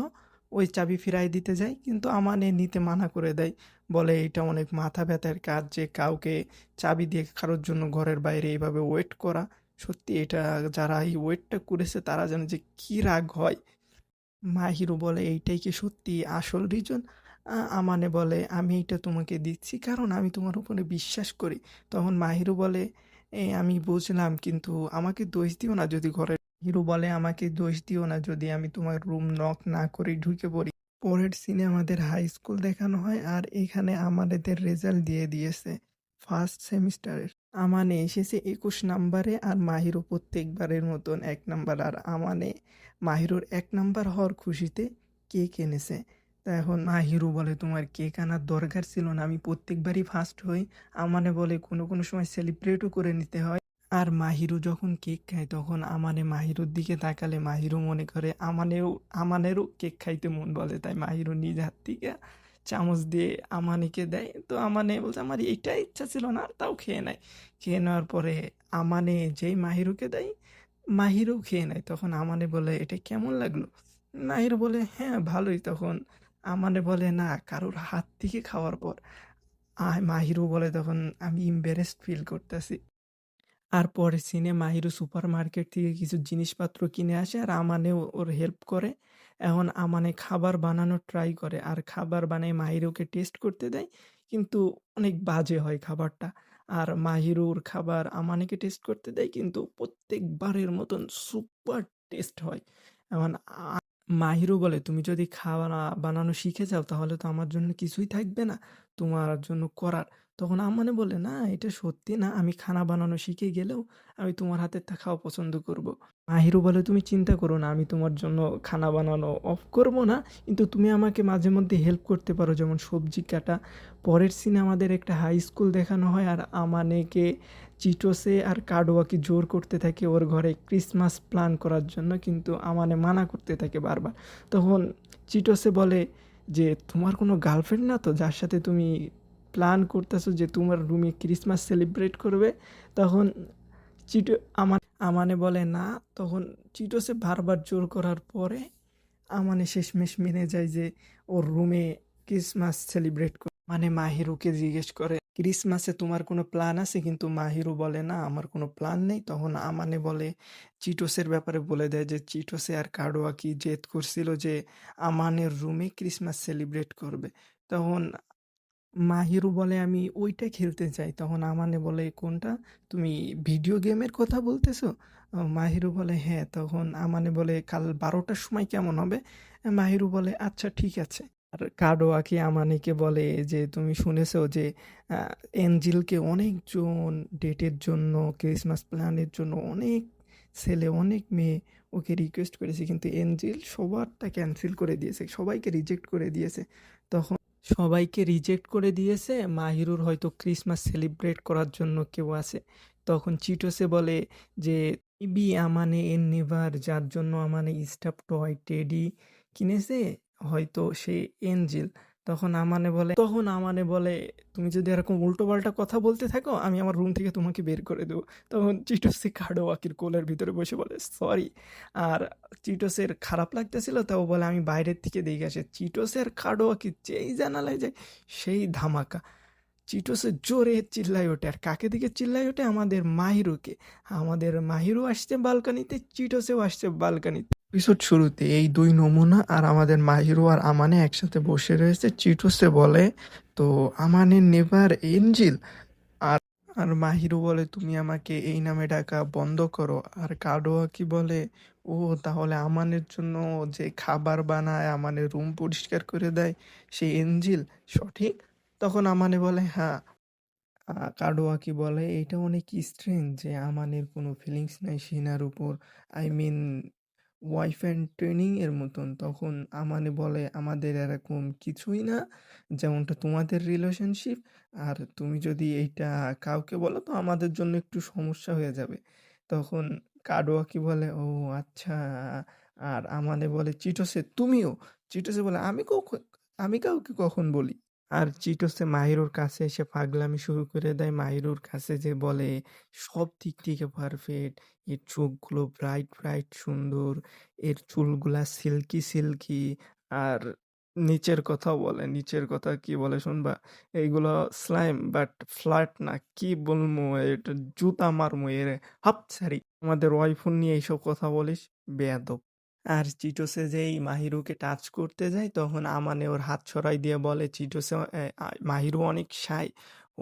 Speaker 1: ওই চাবি ফিরাই দিতে যায়, কিন্তু আমানে নিতে মানা করে দেয়, বলে এটা অনেক মাথা ব্যথার কাজ যে কাউকে চাবি দিয়ে কারোর জন্য ঘরের বাইরে এইভাবে ওয়েট করা। সত্যি এটা যারা এই ওয়েটটা করেছে তারা জানে যে কী রাগ হয়। মাহিরু বলে এইটাই কি সত্যি আসল রিজন? আমানে বলে আমি এটা তোমাকে দিচ্ছি কারণ আমি তোমার উপরে বিশ্বাস করি। তখন মাহিরু বলে আমি বুঝলাম, কিন্তু আমাকে দোষ দিও না যদি ঘরে। হিরু বলে আমাকে দোষ দিও না যদি আমি তোমার রুম নক না করে ঢুকে পড়ি। পরের সিনে আমাদের হাই স্কুল দেখানো হয়, আর এখানে আমাদের রেজাল্ট দিয়ে দিয়েছে ফার্স্ট সেমিস্টারের। আমানে এসেছে 21 নাম্বারে, আর মাহিরু প্রত্যেকবারের মতন 1 নাম্বার। আর আমানে মাহিরুর 1 নাম্বার হওয়ার খুশিতে কেক এনেছে। তা এখন মাহিরু বলে তোমার কেক আনার দরকার ছিল না, আমি প্রত্যেকবারই ফার্স্ট হই। আমানে বলে কোনো কোনো সময় সেলিব্রেটও করে নিতে হয়। আর মাহিরু যখন কেক খায় তখন আমানে মাহিরুর দিকে তাকালে মাহিরু মনে করে আমানেরও কেক খাইতে মন বলে, তাই মাহিরু নিজ হাত থেকে চামচ দিয়ে আমানেকে দেয়। তো আমানে বলছে আমার এইটা ইচ্ছা ছিল না, আর তাও খেয়ে নেয়। খেয়ে নেওয়ার পরে আমানে যেই মাহিরুকে দেয় মাহিরু খেয়ে নেয়। তখন আমানে বলে এটা কেমন লাগলো? মাহিরু বলে হ্যাঁ ভালোই। তখন আমানে বলে না, কারোর হাত থেকে খাওয়ার পর। মাহিরু বলে তখন আমি এম্বারেসড ফিল করতেছি। আর পরের সিনে মাহিরু সুপার মার্কেট থেকে কিছু জিনিসপত্র কিনে আসে, আর আমানেও ওর হেল্প করে। এখন আমানে খাবার বানানোর ট্রাই করে, আর খাবার বানায় মাহিরুকে টেস্ট করতে দেয়, কিন্তু অনেক বাজে হয় খাবারটা। আর মাহিরুর খাবার আমানেকে টেস্ট করতে দেয়, কিন্তু প্রত্যেকবারের মতন সুপার টেস্ট হয়। এখন মাহিরু বলে তুমি যদি খাওয়া বানানো শিখে যাও তাহলে তো আমার জন্য কিছুই থাকবে না তোমার জন্য করার। তখন আমানে বলে না এটা সত্যি না, আমি খানা বানানো শিখে গেলেও আমি তোমার হাতের তা খাওয়া পছন্দ করব। মাহিরু বলে তুমি চিন্তা করো না, আমি তোমার জন্য খানা বানানো অফ করব না, কিন্তু তুমি আমাকে মাঝে মধ্যে হেল্প করতে পারো, যেমন সবজি কাটা। পরের সিনে আমাদের একটা হাই স্কুল দেখানো হয়, আর আমানেকে চিটোসে আর কাডোয়াকে জোর করতে থাকে ওর ঘরে ক্রিসমাস প্ল্যান করার জন্য, কিন্তু আমানে মানা করতে থাকে বারবার। তখন চিটোসে বলে যে তোমার কোনো গার্লফ্রেন্ড না তো যার সাথে তুমি প্ল্যান করতেছো যে তোমার রুমে ক্রিসমাস সেলিব্রেট করবে? তখন চিটো আমানে বলে না। তখন চিটোসে বারবার জোর করার পরে আমানে শেষমেশ মেনে যায় যে ওর রুমে ক্রিসমাস সেলিব্রেট করে। মানে মাহিরুকে জিজ্ঞেস করে ক্রিসমাসে তোমার কোনো প্ল্যান আছে, কিন্তু মাহিরু বলে না আমার কোনো প্ল্যান নেই। তখন আমানে বলে চিটোসের ব্যাপারে বলে দেয় যে চিটোসে আর কাডোয়া কি জেদ করছিল যে আমানের রুমে ক্রিসমাস সেলিব্রেট করবে। তখন মাহিরু বলে আমি ওইটা খেলতে চাই। তখন আমানে বলে কোনটা? তুমি ভিডিও গেমের কথা বলতেছো? মাহিরু বলে হ্যাঁ। তখন আমানে বলে কাল 12টার সময় কেমন হবে? মাহিরু বলে আচ্ছা ঠিক আছে। আর কাডোয়াকি আমানেকে বলে যে তুমি শুনেছো যে এঞ্জেলকে অনেকজন ডেটের জন্য ক্রিসমাস প্ল্যানের জন্য অনেক ছেলে অনেক মেয়ে ওকে রিকোয়েস্ট করেছে, কিন্তু এঞ্জেল সবারটা ক্যান্সেল করে দিয়েছে, সবাইকে রিজেক্ট করে দিয়েছে। তখন সবাইকে রিজেক্ট করে দিয়েছে, মাহিরুর হয়তো ক্রিসমাস সেলিব্রেট করার জন্য কেউ আছে। তখন চিটোসে বলে যে মেবি আমানে এর নেভার যার জন্য আমানে স্টাফ টয় টেডি কিনেছে হয়তো সে এঞ্জেল। তখন আমানে বলে তুমি যদি এরকম উল্টোপাল্টা কথা বলতে থাকো আমি আমার রুম থেকে তোমাকে বের করে দেবো। তখন চিটোসে কাডোয়াকির কোলের ভিতরে বসে বলে সরি। আর চিটোসের খারাপ লাগতেছিল তাও বলে আমি বাইরের থেকে দেখে আসে। চিটোসের কাডোয়াকি যেই জানালায় যায় সেই ধামাকা। চিটোসে জোরে চিল্লাই ওঠে, আর কাকে দিকে চিল্লাই ওঠে? আমাদের মাহিরুকে। আমাদের মাহিরু আসছে বালকানিতে, চিটোসেও আসছে বালকানিতে। এপিসোড শুরুতে এই দুই নমুনা আর আমাদের মাহিরু আর আমানে একসাথে বসে রয়েছে। চিটোসে বলে, তো আমানের নেভার এঞ্জেল। আর আর মাহিরু বলে, তুমি আমাকে এই নামে ডাকা বন্ধ করো। আর কাডোয়া কি বলে, ও তাহলে আমানের জন্য যে খাবার বানায়, আমানের রুম পরিষ্কার করে দেয়, সে এঞ্জিল সঠিক? তখন আমানে বলে হ্যাঁ। কাডোয়াকি বলে, এটা অনেক স্ট্রেঞ্জ যে আমানের কোনো ফিলিংস নাই শিনার উপর, I mean wife and training এর মতন। তখন আমানে বলে, আমাদের এরকম কিছুই না, যেমনটা তোমাদের রিলেশনশিপ। আর তুমি যদি এইটা কাউকে বলো তো আমাদের জন্য একটু সমস্যা হয়ে যাবে। তখন কাডোয়াকি বলে, ও আচ্ছা। আর আমানে বলে, চিটোসে তুমিও? চিটোসে বলে, আমি কাউকে কখন বলি? আর চিটোসে মাহিরুর কাছে এসে পাগলামি শুরু করে দেয়। মাহিরুর কাছে যে বলে, সব দিক থেকে পারফেক্ট, এর চোখগুলো ব্রাইট ব্রাইট সুন্দর, এর চুলগুলা সিল্কি সিল্কি। আর নিচের কথাও বলে, নিচের কথা কি বলে শুনবা? এইগুলো স্লাইম বাট ফ্ল্যাট না, কি বলবো, এটা জুতা মারমু এরে, হাপ ছাড়ি। আমাদের ওয়াইফোন নিয়ে এইসব কথা বলিস, বেয়াদব। আর চিটোসে যেই মাহিরুকে টাচ করতে যায় তখন আমানে ওর হাত ছড়াই দিয়ে বলে, চিটোসে মাহিরু অনেক শাই,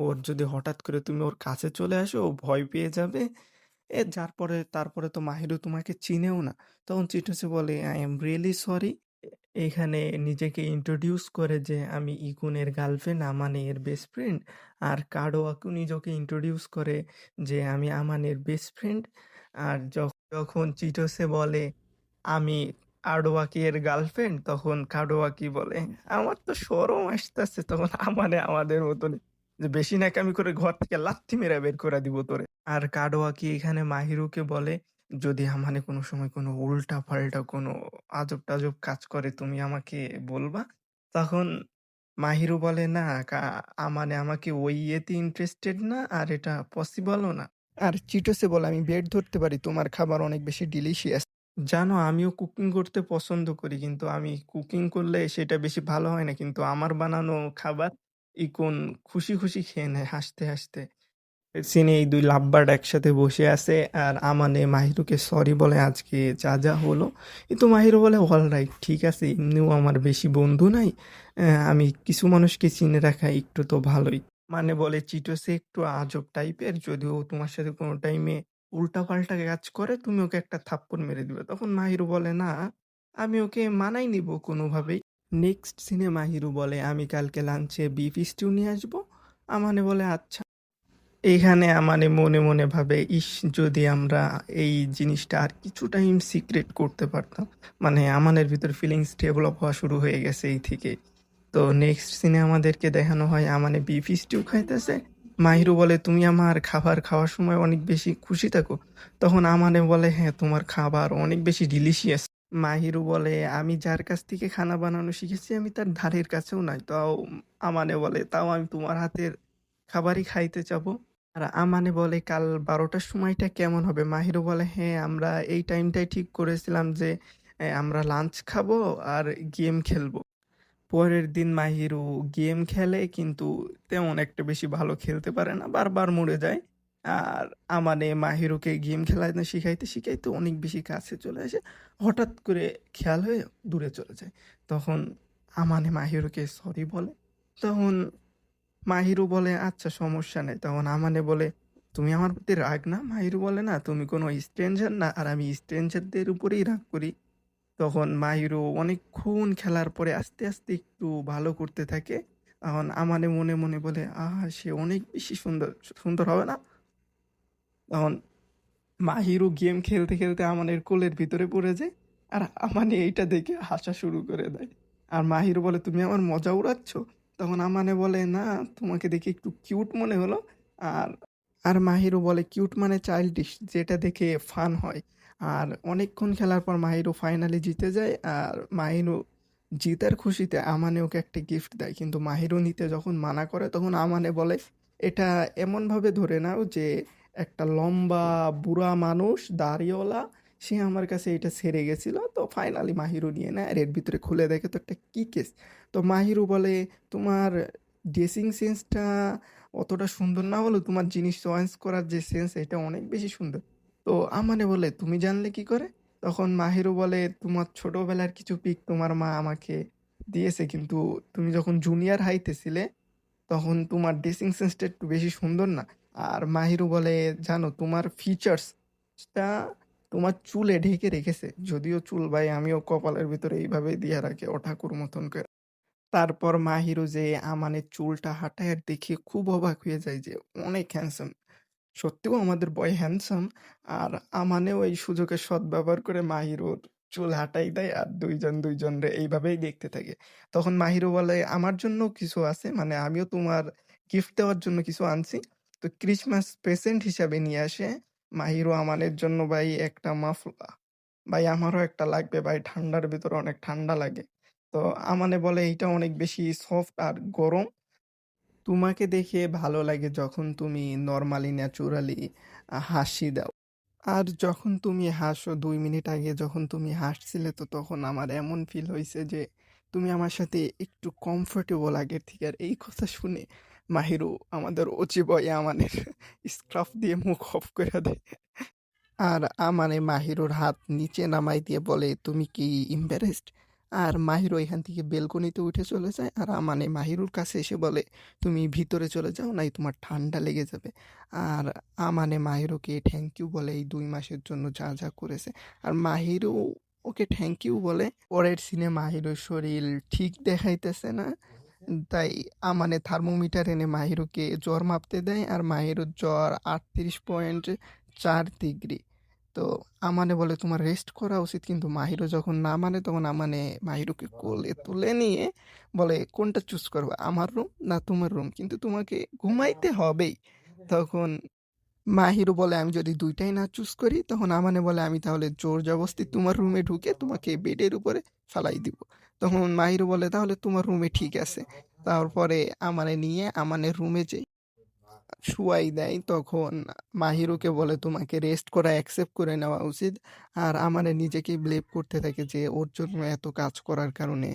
Speaker 1: ওর যদি হঠাৎ করে তুমি ওর কাছে চলে আসো ও ভয় পেয়ে যাবে। তারপরে তো মাহিরু তোমাকে চিনেও না। তখন চিটোসে বলে, আই এম রিয়েলি সরি। এখানে নিজেকে ইন্ট্রোডিউস করে যে আমি ইকুনের গার্লফ্রেন্ড, আমানে এর বেস্ট ফ্রেন্ড। আর কাডোয়াকু নিজেকে ইন্ট্রোডিউস করে যে আমি আমানের বেস্ট ফ্রেন্ড। আর যখন চিটোসে বলে আমি কাডোয়াকি এর গার্লফ্রেন্ড, তখন কাডোয়াকি বলে, আমার তো শরম আসতেছে। তখন আমাদের মতন যে বেশি নাকামি করে ঘর থেকে লাথি মেরে বের করে দিব তোরে। আর কাডোয়াকি এখানে মাহিরুকে বলে, যদি আমানে কোনো সময় কোনো উল্টা পাল্টা কোনো আজব টাজব কাজ করে তুমি আমাকে বলবা। তখন মাহিরু বলে, না, আমাকে ওই ইয়েতে ইন্টারেস্টেড না, আর এটা পসিবলও না। আর চিটোসে বলে, আমি বেট ধরতে পারি তোমার খাবার অনেক বেশি ডিলিশিয়াস। জানো, আমিও কুকিং করতে পছন্দ করি, কিন্তু আমি কুকিং করলে সেটা বেশি ভালো হয় না, কিন্তু আমার বানানো খাবার ইকন খুশি খুশি খেয়ে নেয় হাসতে হাসতে। সিনে এই দুই লাভবার্ড একসাথে বসে আছে। আর আমানে মাহিরুকে সরি বলে আজকে যা যা হলো। কিন্তু মাহিরু বলে, অল রাইট, ঠিক আছে, এমনিও আমার বেশি বন্ধু নাই, আমি কিছু মানুষকে চিনে রাখা একটু তো ভালোই। মানে বলে, চিটোসে একটু আজব টাইপের, যদিও ও তোমার সাথে কোনো টাইমে উল্টা পাল্টা কাজ করে তুমি ওকে একটা থাপ্পড় মেরে দিবে। তখন মাহিরু বলে, না, আমি ওকে মানাই নিব কোনোভাবেই। নেক্সট সিনে মাহিরু বলে, আমি কালকে লাঞ্চে বিফ স্টিউ নিয়ে আসবো। আমানে বলে, আচ্ছা। এইখানে আমানে মনে মনে ভাবে, ইস, যদি আমরা এই জিনিসটা আর কিছু টাইম সিক্রেট করতে পারতাম। মানে আমানের ভিতর ফিলিংস ডেভেলপ হওয়া শুরু হয়ে গেছে এই থেকে। তো নেক্সট সিনে আমাদেরকে দেখানো হয় আমানে বিফ স্টিউ খাইতেছে। মাহিরু বলে, তুমি আমার খাবার খাওয়ার সময় অনেক বেশি খুশি থাকো? তখন আমানে বলে, হ্যাঁ, তোমার খাবার অনেক বেশি ডিলিশিয়াস। মাহিরু বলে, আমি যার কাছ থেকে খানা বানানো শিখেছি আমি তার ধারের কাছেও নাই। তাও আমানে বলে, তাও আমি তোমার হাতের খাবারই খাইতে চাবো। আর আমানে বলে, কাল 12টার সময়টা কেমন হবে? মাহিরু বলে, হ্যাঁ, আমরা এই টাইমটাই ঠিক করেছিলাম যে আমরা লাঞ্চ খাবো আর গেম খেলবো। পরের দিন মাহিরু গেম খেলে, কিন্তু তেমন একটা বেশি ভালো খেলতে পারে না, বারবার মরে যায়। আর আমানে মাহিরুকে গেম খেলা শিখাইতে শিখাইতে অনেক বেশি কাছে চলে আসে। হঠাৎ করে খেয়াল হয়ে দূরে চলে যায়। তখন আমানে মাহিরুকে সরি বলে। তখন মাহিরু বলে, আচ্ছা, সমস্যা নেই। তখন আমানে বলে, তুমি আমার প্রতি রাগ না? মাহিরু বলে, না, তুমি কোনো স্ট্রেঞ্জার না, আর আমি স্ট্রেঞ্জারদের উপরেই রাগ করি। তখন মাহিরু অনেকক্ষণ খেলার পরে আস্তে আস্তে একটু ভালো করতে থাকে। তখন আমানে মনে মনে বলে, আহা, সে অনেক বেশি সুন্দর, সুন্দর হবে না? তখন মাহিরু গেম খেলতে খেলতে আমানের কোলের ভিতরে পড়ে যায়। আর আমানে এইটা দেখে হাসা শুরু করে দেয়। আর মাহিরু বলে, তুমি আমার মজা উড়াচ্ছ? তখন আমানে বলে, না, তোমাকে দেখে একটু কিউট মনে হলো। আর আর মাহিরু বলে, কিউট মানে চাইল্ডিশ, যেটা দেখে ফান হয়। আর অনেকক্ষণ খেলার পর মাহিরু ফাইনালি জিতে যায়। আর মাহিরু জিতার খুশিতে আমানে ওকে একটা গিফট দেয়, কিন্তু মাহিরু নিতে যখন মানা করে তখন আমানে বলে, এটা এমনভাবে ধরে নাও যে একটা লম্বা বুড়া মানুষ দাড়িওয়ালা, সে আমার কাছে এটা ছেড়ে গেছিল। তো ফাইনালি মাহিরু নিয়ে নেয়, আর এর ভিতরে খুলে দেখে তো একটা কি কেস। তো মাহিরু বলে, তোমার ড্রেসিং সেন্সটা অতটা সুন্দর না হলেও তোমার জিনিস চয়েস করার যে সেন্স এটা অনেক বেশি সুন্দর। তো আমানে বলে, তুমি জানলে কি করে? তখন মাহিরু বলে, তোমার ছোটবেলার কিছু পিক তোমার মা আমাকে দিয়েছে, কিন্তু তুমি যখন জুনিয়র হাইতে ছিলে তখন তোমার ড্রেসিং সেন্সটা একটু বেশি সুন্দর না? আর মাহিরু বলে, জানো তোমার ফিচার্সটা তোমার চুলে ঢেকে রেখেছে, যদিও চুল ভাই আমিও কপালের ভিতরে এইভাবে দিয়ে রাখি ও ঠাকুর মতন করে। তারপর মাহিরু যে আমানের চুলটা হাঁটায় আর দেখে খুব অবাক হয়ে যায় যে অনেক হ্যান্ডসাম। সত্যিও আমাদের বয় হ্যান্ডসাম। আর আমানেও এই সুযোগের সদ্ব্যবহার করে মাহিরুর চুল হাঁটাই দেয় আর দুইজন রে এইভাবেই দেখতে থাকে। তখন মাহিরু বলে, আমার জন্য কিছু আছে, মানে আমিও তোমার গিফট দেওয়ার জন্য কিছু আনছি। তো ক্রিসমাস প্রেজেন্ট হিসাবে নিয়ে আসে মাহিরু আমানের জন্য ভাই একটা মাফলা। ভাই আমারও একটা লাগবে ভাই, ঠান্ডার ভিতরে অনেক ঠান্ডা লাগে। তো আমানে বলে, এইটা অনেক বেশি সফট আর গরম, তোমাকে দেখে ভালো লাগে যখন তুমি নরমালি ন্যাচুরালি হাসি দাও। আর যখন তুমি হাসো, ২ মিনিট আগে যখন তুমি হাসছিলে, তো তখন আমার এমন ফিল হয়েছে যে তুমি আমার সাথে একটু কমফোর্টেবল আগের থেকে। আর এই কথা শুনে মাহিরু আমাদের অচি বয় আমানের স্কার্ফ দিয়ে মুখ অফ করে দেয়। আর আমানে মাহিরুর হাত নিচে নামাই দিয়ে বলে, তুমি কি ইম্বারেসড? আর মাহিরু এখান থেকে বেলকনিতে উঠে চলে যায়, আর আমানে মাহিরুর কাছে এসে বলে, তুমি ভিতরে চলে যাও, নাই তোমার ঠান্ডা লেগে যাবে। আর আমানে মাহিরুকে থ্যাংক ইউ বলে এই ২ মাসের জন্য যা যা করেছে। আর মাহিরু ওকে থ্যাংক ইউ বলে। পরের সিনে মাহিরুর শরীর ঠিক দেখাইতেছে না, তাই আমানে থার্মোমিটার এনে মাহিরুকে জ্বর মাপতে দেয়, আর মাহিরুর জ্বর ৩৮.৪ ডিগ্রি। তো আমানে বলে, তোমার রেস্ট করা উচিত, কিন্তু মাহিরু যখন না মানে তখন আমানে মাহিরুকে কোলে তুলে নিয়ে বলে, কোনটা চুজ করবে, আমার রুম না তোমার রুম, কিন্তু তোমাকে ঘুমাইতে হবেই। তখন মাহিরু বলে, আমি যদি দুইটাই না চুজ করি, তখন আমানে বলে, আমি তাহলে জোর জবরদস্তি তোমার রুমে ঢুকে তোমাকে বেডের উপরে ফালাই দিব। তখন মাহিরু বলে, তাহলে তোমার রুমে ঠিক আছে। তারপরে আমানে নিয়ে আমানের রুমে যে শুয়াই দেয়, তখন মাহিরুকে বলে, তোমাকে রেস্ট করা অ্যাকসেপ্ট করে নেওয়া উচিত। আর আমারে নিজেকে ব্লেম করতে থাকে যে ওর জন্য এত কাজ করার কারণে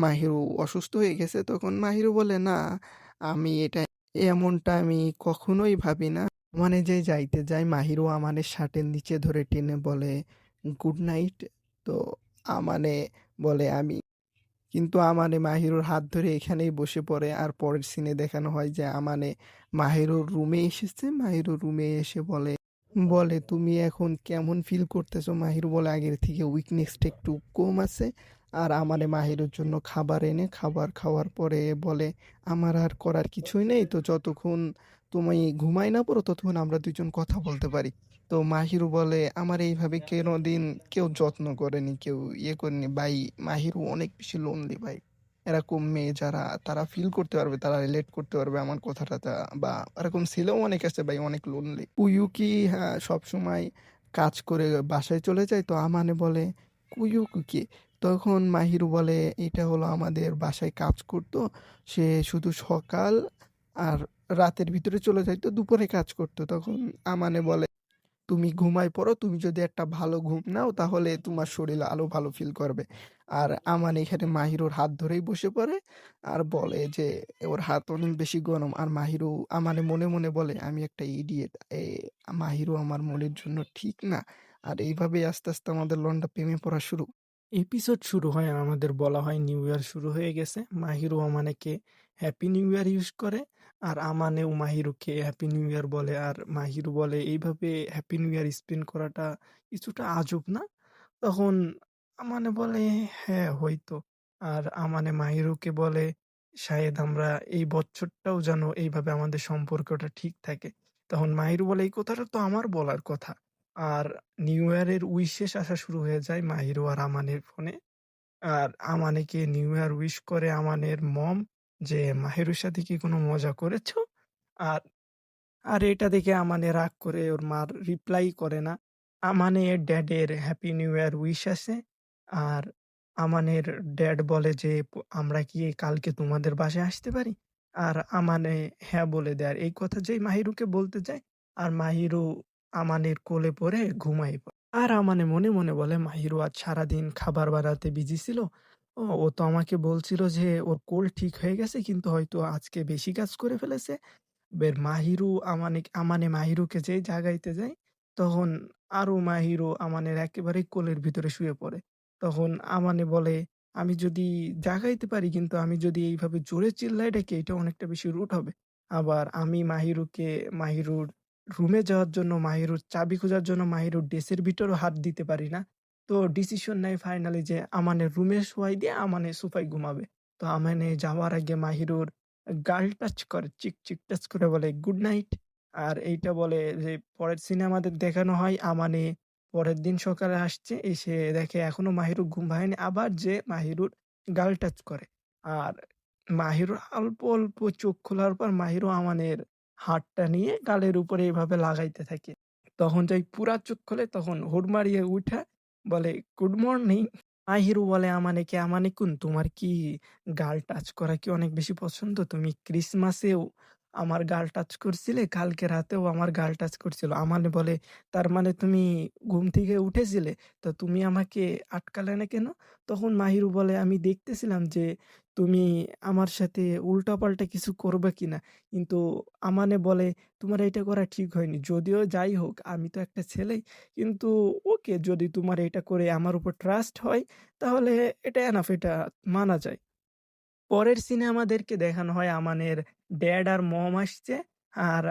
Speaker 1: মাহিরু অসুস্থ হয়ে গেছে। তখন মাহিরু বলে, না, আমি এটা এমনটা আমি কখনোই ভাবি না। মানে যে যাইতে যায়, মাহিরু আমানের শার্টের নিচে ধরে টেনে বলে, গুড নাইট। তো আমানে বলে, আমি কিন্তু আমানে মাহিরুর হাত ধরে এখানেই বসে পড়ে। আর পরের সিনে দেখানো হয় যে আমানে মাহিরুর রুমে এসেছে। মাহিরুর রুমে এসে বলে, তুমি এখন কেমন ফিল করতেছো? মাহিরু বলে, আগের থেকে উইকনেসটা একটু কম আছে। আর আমারে মাহিরুর জন্য খাবার এনে খাবার খাওয়ার পরে বলে, আমার আর করার কিছুই নেই, তো যতক্ষণ তুমি ঘুমাই না পড়ো ততক্ষণ আমরা দুজন কথা বলতে পারি। তো মাহিরু বলে, আমার এইভাবে কোনোদিন কেউ যত্ন করেনি, কেউ ইয়ে করেনি ভাই। মাহিরু অনেক বেশি লোনলি ভাই। এরকম মেয়ে যারা, তারা ফিল করতে পারবে, তারা রিলেট করতে পারবে আমার কথাটা। বা এরকম ছেলেও অনেক আছে ভাই, অনেক লোনলি। কুয়ুকি হ্যাঁ সবসময় কাজ করে বাসায় চলে যায়। তো আমানে বলে, কুয়ুকি? তখন মাহিরু বলে, এটা হলো আমাদের বাসায় কাজ করতো। সে শুধু সকাল আর রাতের ভিতরে চলে যাইতো, দুপুরে কাজ করতো। তখন আমানে বলে, তুমি ঘুমায় পড়ো, তুমি যদি একটা ভালো ঘুম নাও তাহলে তোমার শরীর আরো ভালো ফিল করবে। আর আমান এখানে মাহিরুর হাত ধরেই বসে পড়ে আর বলে যে ওর হাত অনেক বেশি গরম। আর মাহিরু আমানে মনে মনে বলে, আমি একটা ইডিয়েট, মাহিরু আমার মনের জন্য ঠিক না। আর এইভাবেই আস্তে আস্তে আমাদের লন্ডা প্রেমে পড়া শুরু। এপিসোড শুরু হয়, আর আমাদের বলা হয় নিউ ইয়ার শুরু হয়ে গেছে। মাহিরু আমানেকে হ্যাপি নিউ ইয়ার ইউজ করে, আর আমানেও মাহিরুকে হ্যাপি নিউ ইয়ার বলে। আর মাহিরু বলে, এইভাবে হ্যাপি নিউ ইয়ার স্পেন্ড করাটা কিছুটা আজব না? তখন আমানে বলে, হ্যাঁ হয়তো। আর আমানে মাহিরুকে বলে, শায়দ আমরা এই বছরটাও যেন এইভাবে আমাদের সম্পর্কটা ঠিক থাকে। তখন মাহিরু বলে, এই কথাটা তো আমার বলার কথা। আর নিউ ইয়ারের উইশেস আসা শুরু হয়ে যায় মাহিরু আর আমানের ফোনে। আর আমানেকে নিউ ইয়ার উইশ করে আমানের মম, যে মাহিরুর সাথে কি কোনো মজা করেছো? আর আর এটা দেখে আমানে রাগ করে ওর মার রিপ্লাই করে না। আমানের ড্যাডের হ্যাপি নিউ ইয়ার উইশ আসে। আর আমানের ড্যাড বলে যে, আমরা কি কালকে তোমাদের বাসায় আসতে পারি? আর আমানে হ্যাঁ বলে দেয়। আর এই কথা যেই মাহিরুকে বলতে যায়, আর মাহিরু আমানের কোলে পড়ে ঘুমায় পড়ে। আর আমানে মনে মনে বলে, মাহিরু আজ সারাদিন খাবার বানাতে বিজি ছিল। ও তো আমাকে বলছিল যে ওর কোল্ড ঠিক হয়ে গেছে, কিন্তু হয়তো আজকে বেশি কাজ করে ফেলেছে। মাহিরু আমানে আমানে মাহিরুকে যেই জাগাইতে যায়, তখন আরও মাহিরও আমানের একেবারে কোলের ভিতরে শুয়ে পড়ে। তখন আমানে বলে, "আমি যদি জাগাইতে পারি কিন্তু আমি যদি এইভাবে জোরে চিল্লায় ডাকি এটা অনেকটা বেশি রুড হবে।" আবার আমি মাহিরুর রুমে যাওয়ার জন্য মাহিরুর চাবি খোঁজার জন্য মাহিরুর ড্রেসের ভিতরেও হাত দিতে পারি না। তো ডিসিশন নেয় ফাইনালি যে আমানের রুমে শোয়াই দিয়ে আমানে সোফায় ঘুমাবে। তো আমানে যাওয়ার আগে মাহিরুর গাল টাচ করে, চিক টাচ করে বলে, "গুড নাইট।" আর এইটা বলে যে পরের সিনে আমাদের দেখানো হয় আমানে পরের দিন সকালে আসছে, এসে দেখে এখনো মাহিরুর ঘুম ভাঙেনি। আবার যেয়ে মাহিরুর গাল টাচ করে। আর মাহিরুর অল্প চোখ খোলার পর মাহিরও আমানের হাতটা নিয়ে গালের উপরে এভাবে লাগাইতে থাকে। তখন যাই পুরা চোখ খোলে তখন হুড মারিয়ে উইঠা বলে, "গুড মর্নিং।" মাহিরু বলে আমানেকে, "আমানিকুন তোমার কি গাল টাচ করা কি অনেক বেশি পছন্দ? তুমি ক্রিসমাসেও আমার গাল টাচ করছিলে, কালকে রাতেও আমার গাল টাচ করছিল।" আমানে বলে, "তার মানে তুমি ঘুম থেকে উঠেছিলে? তো তুমি আমাকে আটকালে না কেন?" তখন মাহিরু বলে, "আমি দেখতেছিলাম যে তুমি আমার সাথে উল্টাপাল্টা কিছু করবে কিনা।" কিন্তু আমানে বলে, "তোমার এইটা করা ঠিক হয়নি। যদিও যাই হোক আমি তো একটা ছেলেই। কিন্তু ওকে যদি তোমার এটা করে আমার উপর ট্রাস্ট হয় তাহলে এটা এনাফ, এটা মানা যায়।" পরের সিনে আমাদেরকে দেখানো হয় আমানের ড্যাড আর মম আসছে। আর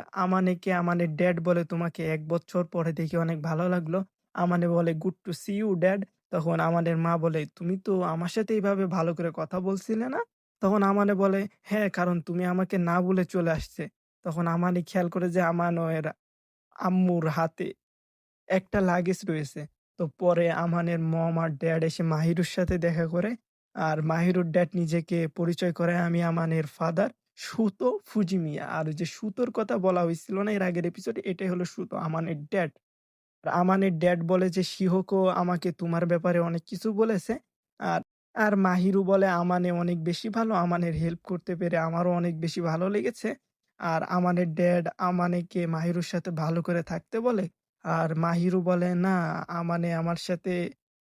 Speaker 1: আমানের ড্যাড বলে, "তোমাকে ১ বছর পরে দেখে অনেক ভালো লাগলো।" আমানে বলে, "good to see you dad." তখন আমাদের মা বলে, "তুমি তো আমার সাথে এভাবে ভালো করে কথা বলছিলে না?" তখন আমানে বলে, "হ্যাঁ, কারণ তুমি আমাকে না বলে চলে আসছে।" তখন আমানি খেয়াল করে যে আমানের আম্মুর হাতে একটা লাগেজ রয়েছে। তো পরে আমানের মম আর ড্যাড এসে মাহিরুর সাথে দেখা করে। আর মাহিরুর ড্যাড নিজেকে পরিচয় করায়, "আমি আমানের ফাদার সুতো ফুজিমিয়া।" আর ওই যে সুতোর কথা বলা হইছিল না এর আগের এপিসোডে, এটাই হলো সুতো, আমানের ড্যাড। আর আমানের ড্যাড বলে যে, "শিহকো আমাকে তোমার ব্যাপারে অনেক কিছু বলেছে।" আর আর মাহিরু বলে, "আমানে অনেক বেশি ভালো। আমানের হেল্প করতে পেরে আমারও অনেক বেশি ভালো লেগেছে।" আর আমানের ড্যাড আমানেকে মাহিরুর সাথে ভালো করে থাকতে বলে। আর মাহিরু বলে, "না, আমানে আমার সাথে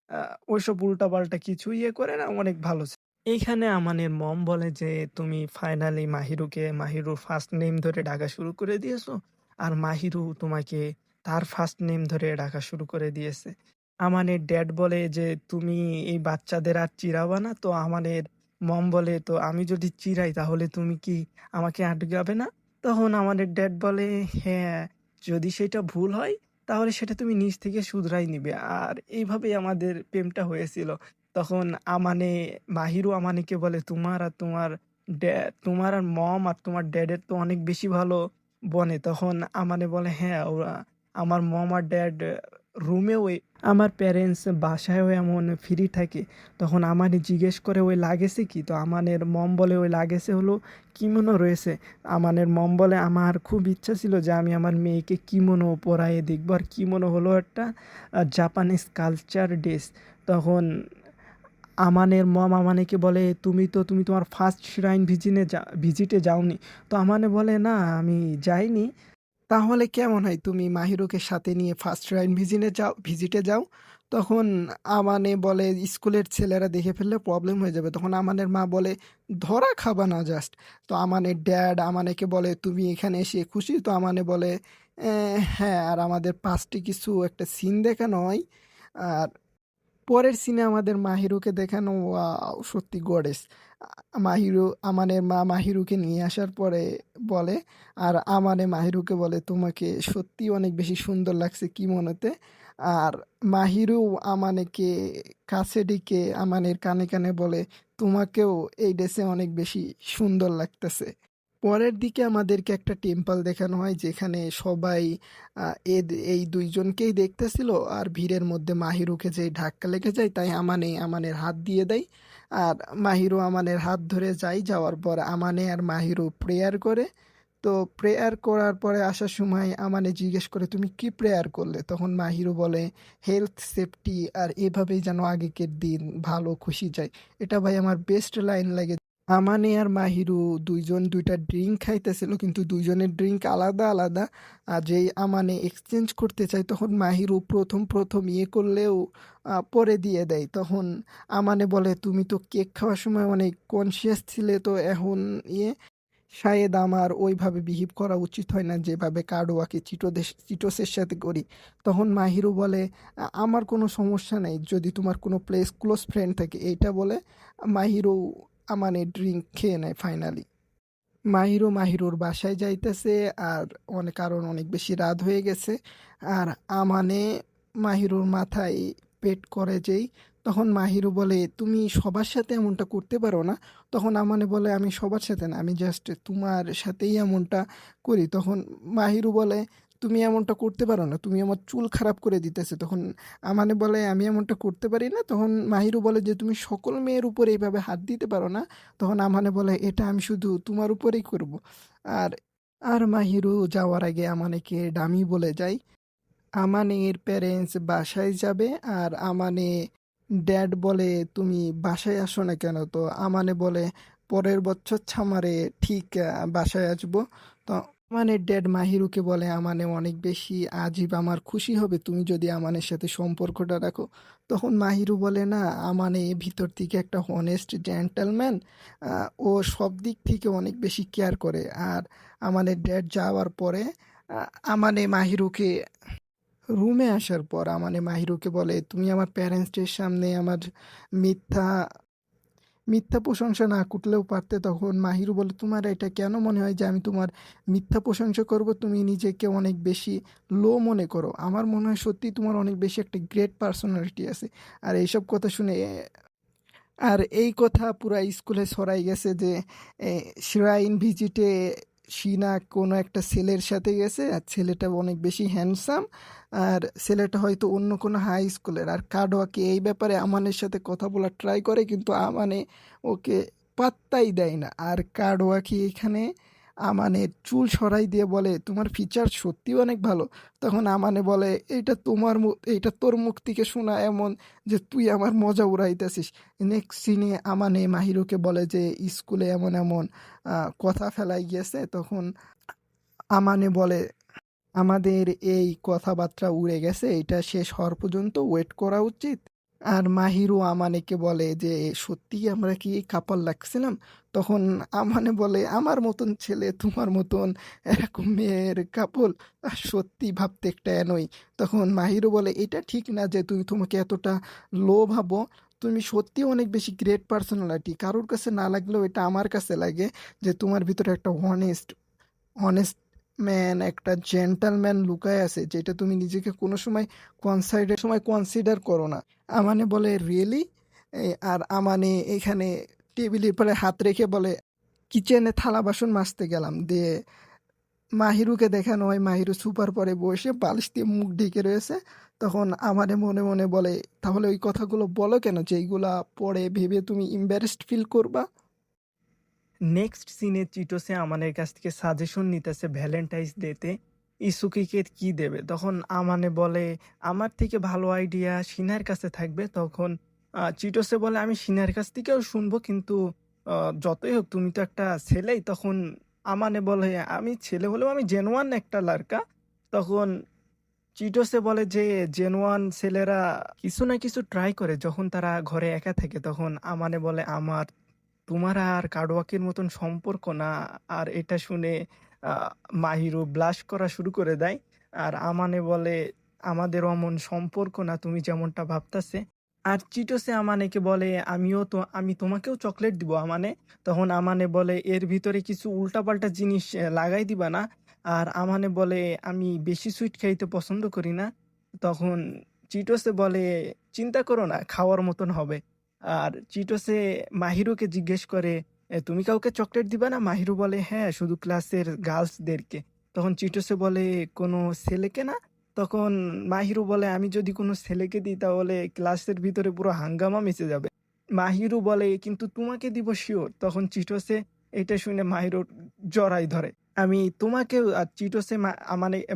Speaker 1: আ ওইসব উল্টাপাল্টা কিছু ইয়ে করে না, অনেক ভালো ছে।" এইখানে আমানের মম বলে যে, "তুমি ফাইনালি মাহিরুর ফার্স্ট নেম ধরে ডাকা শুরু করে দিয়েছো। আর মাহিরু তোমাকে তার ফার্স্ট নেম ধরে ডাকা শুরু করে দিয়েছে।" আমানের ড্যাড বলে যে, "তুমি এই বাচ্চাদের আর চিড়াবা না?" তো আমানের মম বলে, "তো আমি যদি চিড়াই তাহলে তুমি কি আমাকে আটকাবে না?" তখন আমাদের ড্যাড বলে, "হ্যাঁ, যদি সেটা ভুল হয় তাহলে সেটা তুমি নিজ থেকে শুধরাই নিবে।" আর এইভাবেই আমাদের প্রেমটা হয়েছিল। তখন আমানে মাহিরু আমানেকে বলে, তোমার আর মম আর তোমার ড্যাডের তো অনেক বেশি ভালো বনে।" তখন আমানে বলে, "হ্যাঁ, ওরা আমার মম আর ড্যাড রুমেও আমার প্যারেন্টস বাসায়ও এমন ফ্রি থাকে।" তখন আমানে জিজ্ঞেস করে, "ওই লাগেজে কি?" তো আমানের মম বলে, "ওই লাগেজে হলো কিমোনো রয়েছে।" আমানের মম বলে, "আমার খুব ইচ্ছা ছিল যে আমি আমার মেয়েকে কিমোনো পরায়ে দেখবো।" আর কিমোনো হলো একটা জাপানিজ কালচার ড্রেস। তখন আমানের মম আমানেকে বলে, তুমি তোমার ফার্স্ট শ্রাইন ভিজিটে যাওনি?" তো আমানে বলে, "না, আমি যাইনি।" "তাহলে কেমন হয় তুমি মাহিরুকে সাথে নিয়ে ফার্স্ট শ্রাইন ভিজিটে যাও?" তখন আমানে বলে, "স্কুলের ছেলেরা দেখে ফেললে প্রবলেম হয়ে যাবে।" তখন আমানের মা বলে, "ধরা খাবা না জাস্ট।" তো আমানের ড্যাড আমানেকে বলে, "তুমি এখানে এসে খুশি?" তো আমানে বলে, হ্যাঁ।" আর আমাদের ৫টি কিছু একটা সিন দেখানো হয়। আর পরের সিনে আমাদের মাহিরুকে দেখানো, ওয়াও! সত্যি গডেস। আমানের মা মাহিরুকে নিয়ে আসার পরে বলে, আর মাহিরুকে বলে, "তোমাকে সত্যিই অনেক বেশি সুন্দর লাগছে কিমোনোতে।" আর মাহিরু আমানেকে কাছে ডেকে আমানের কানে বলে, "তোমাকেও এই ড্রেসে অনেক বেশি সুন্দর লাগতেছে।" পরের দিকে আমাদেরকে একটা টেম্পল দেখানো হয় যেখানে সবাই আ এই ২ জনকেই দেখতেছিল। আর ভিড়ের মধ্যে মাহিরুকে যেই ধাক্কা লেগে যায় তাই আমানের হাত দিয়ে দেয়। আর মাহিরু আমানের হাত ধরে যায়। যাওয়ার পর আমানে আর মাহিরু প্রেয়ার করে। তো প্রেয়ার করার পরে আসার সময় আমানে জিজ্ঞেস করে, "তুমি কি প্রেয়ার করলে?" তখন মাহিরু বলে, "হেলথ, সেফটি আর এভাবেই যেন আগেকের দিন ভালো খুশি যায়।" এটা ভাই আমার বেস্ট লাইন লাগে। আমানে আর মাহিরু ২ জন ২ টা ড্রিংক খাইতেছিল কিন্তু ২ জনের ড্রিংক আলাদা। আর যেই আমানে এক্সচেঞ্জ করতে চায় তখন মাহিরু ১ম ইয়ে করলেও পরে দিয়ে দেয়। তখন আমানে বলে, "তুমি তো কেক খাওয়ার সময় অনেক কনসিয়াস ছিলে তো এখন ইয়ে?" শায়েদ আমার ওইভাবে বিহেভ করা উচিত হয় না যেভাবে কার্ডোয়াকে চিটোসের সাথে করি। তখন মাহিরও বলে, আমার কোনো সমস্যা নেই যদি তোমার কোনো ক্লোজ ফ্রেন্ড থাকে", এইটা বলে মাহিরও আমানে ড্রিঙ্ক খেয়ে নেয় ফাইনালি। মাহিরুর বাসায় যাইতেছে, আর কারণ অনেক বেশি রাত হয়ে গেছে। আর আমানে মাহিরুর মাথায় পেট করে যেই, তখন মাহিরু বলে, তুমি সবার সাথে এমনটা করতে পারো না। তখন আমানে বলে, আমি সবার সাথে না, আমি জাস্ট তোমার সাথেই এমনটা করি। তখন মাহিরু বলে, তুমি এমনটা করতে পারো না, তুমি আমার চুল খারাপ করে দিতেছে। তখন আমানে বলে, আমি এমনটা করতে পারি না। তখন মাহিরু বলে যে, তুমি সকল মেয়ের উপর এইভাবে হাত দিতে পারো না। তখন আমানে বলে, এটা আমি শুধু তোমার উপরেই করব। আর আর মাহিরু যাওয়ার আগে আমানেকে ডামি বলে যায়। আমানের প্যারেন্টস বাসায় যাবে, আর ড্যাড বলে, তুমি বাসায় আসো না কেন? তো আমানে বলে, পরের বছর ছামারে ঠিক বাসায় আসবো। তো আমানের ড্যাড মাহিরুকে বলে, আমানে অনেক বেশি আজীব, আমার খুশি হবে তুমি যদি আমানের সাথে সম্পর্কটা রাখো। তখন মাহিরু বলে, না, আমানে ভিতর থেকে একটা হনেস্ট জেন্টলম্যান, ও সব দিক থেকে অনেক বেশি কেয়ার করে। আর আমানের ড্যাড যাওয়ার পরে আমানে মাহিরুকে রুমে আসার পর মাহিরুকে বলে, তুমি আমার প্যারেন্টসদের সামনে আমার মিথ্যা মিথ্যা প্রশংসা না করলেও পারতে। তখন মাহিরু বলে, তোমার এটা কেন মনে হয় যে আমি তোমার মিথ্যা প্রশংসা করব? তুমি নিজেকে অনেক বেশি লো মনে করো, আমার মনে হয় সত্যি তোমার অনেক বেশি একটা গ্রেট পার্সোনালিটি আছে। আর এইসব কথা শুনে আর এই কথা পুরা স্কুলে ছড়াই গেছে যে শ্রাইন ভিজিটে শিনা কোনো একটা ছেলের সাথে গেছে, আর ছেলেটা অনেক বেশি হ্যান্ডসাম, আর ছেলেটা হয়তো অন্য কোনো হাই স্কুলের। আর কাডোয়াকে এই ব্যাপারে আমানের সাথে কথা বলার ট্রাই করে, কিন্তু আমানে ওকে পাত্তাই দেয় না। আর কাডোয়াকে এখানে আমানের চুল সরাই দিয়ে বলে, তোমার ফিচার সত্যি অনেক ভালো। তখন আমানে বলে, এইটা তোর মুখ থেকে শোনা এমন যে তুই আমার মজা উড়াইতেছিস। নেক্সট সিনে আমানে মাহিরুকে বলে যে স্কুলে এমন এমন কথা ফেলাই গিয়েছে। তখন আমানে বলে, আমাদের এই কথাবার্তা উড়ে গেছে, এটা শেষ হওয়ার পর্যন্ত ওয়েট করা উচিত। আর মাহিরু আমানেকে বলে যে, সত্যি আমরা কি কাপল লাগছিলাম? তখন আমানে বলে, আমার মতন ছেলে তোমার মতন এরকম মেয়ের কাপল সত্যি ভাবতে একটা এনই। তখন মাহিরু বলে, এটা ঠিক না যে তুমি তোমাকে এতটা লো ভাবো, তুমি সত্যি অনেক বেশি গ্রেট পার্সোনালিটি, কারোর কাছে না লাগলেও এটা আমার কাছে লাগে যে তোমার ভিতরে একটা অনেস্ট ম্যান, একটা জেন্টালম্যান লুকায় আছে, যেটা তুমি নিজেকে কোনো সময় কনসিডার করো না। আমানে বলে, রিয়েলি? আর আমানে এখানে টেবিলের পরে হাত রেখে বলে, কিচেনে থালা বাসন মাজতে গেলাম দিয়ে মাহিরুকে দেখানো হয় মাহিরু সুপার পরে বসে বালিশ দিয়ে মুখ ঢেকে রয়েছে। তখন আমারে মনে মনে বলে, তাহলে ওই কথাগুলো বলো কেন যেইগুলা পরে ভেবে তুমি ইম্বারেসড ফিল করবা? নেক্সট সিনে চিটোসে আমানের কাছ থেকে সাজেশন নিতেছে ভ্যালেন্টাইন্স ডেতে ইসুকিকে কি দেবে। তখন আমানে বলে, আমার থেকে ভালো আইডিয়া সিনার কাছে থাকবে। তখন চিটোসে বলে, আমি সিনার কাছ থেকেও শুনবো, কিন্তু যতই হোক তুমি তো একটা ছেলেই। তখন আমানে বলে, আমি ছেলে হলেও আমি জেনুয়ান একটা লাড়কা। তখন চিটোসে বলে যে জেনুয়ান ছেলেরা কিছু না কিছু ট্রাই করে যখন তারা ঘরে একা থাকে। তখন আমানে বলে, আমার তোমার আর কাডওয়াকির মতন সম্পর্ক না। আর এটা শুনে আহ, মাহিরু ব্লাশ করা শুরু করে দেয়। আর আমানে বলে, আমাদের অমন সম্পর্ক না তুমি যেমনটা ভাবতাছে। আর চিটোসে আমানেকে বলে, আমি তোমাকেও চকলেট দিব আমানে। তখন আমানে বলে, এর ভিতরে কিছু উল্টাপাল্টা জিনিস লাগাই দিবা না। আর আমানে বলে, আমি বেশি সুইট খাইতে পছন্দ করি না। তখন চিটোসে বলে, চিন্তা করো না, খাওয়ার মতন হবে। আর চিটোসে মাহিরুকে জিজ্ঞেস করে, তুমি কাউকে চকলেট দিবা না? মাহিরু বলে, হ্যাঁ, শুধু ক্লাসের গার্লসদেরকে। তখন চিটোসে বলে, কোনো ছেলেকে না? তখন মাহিরু বলে, আমি যদি কোনো ছেলেকে দিই তাহলে ক্লাসের ভিতরে পুরো হাঙ্গামা মিশে যাবে। মাহিরু বলে, কিন্তু তোমাকে দিব শিওর। তখন চিটোসে এটা শুনে মাহিরুর জড়াই ধরে, আমি তোমাকেও। আর চিটোসে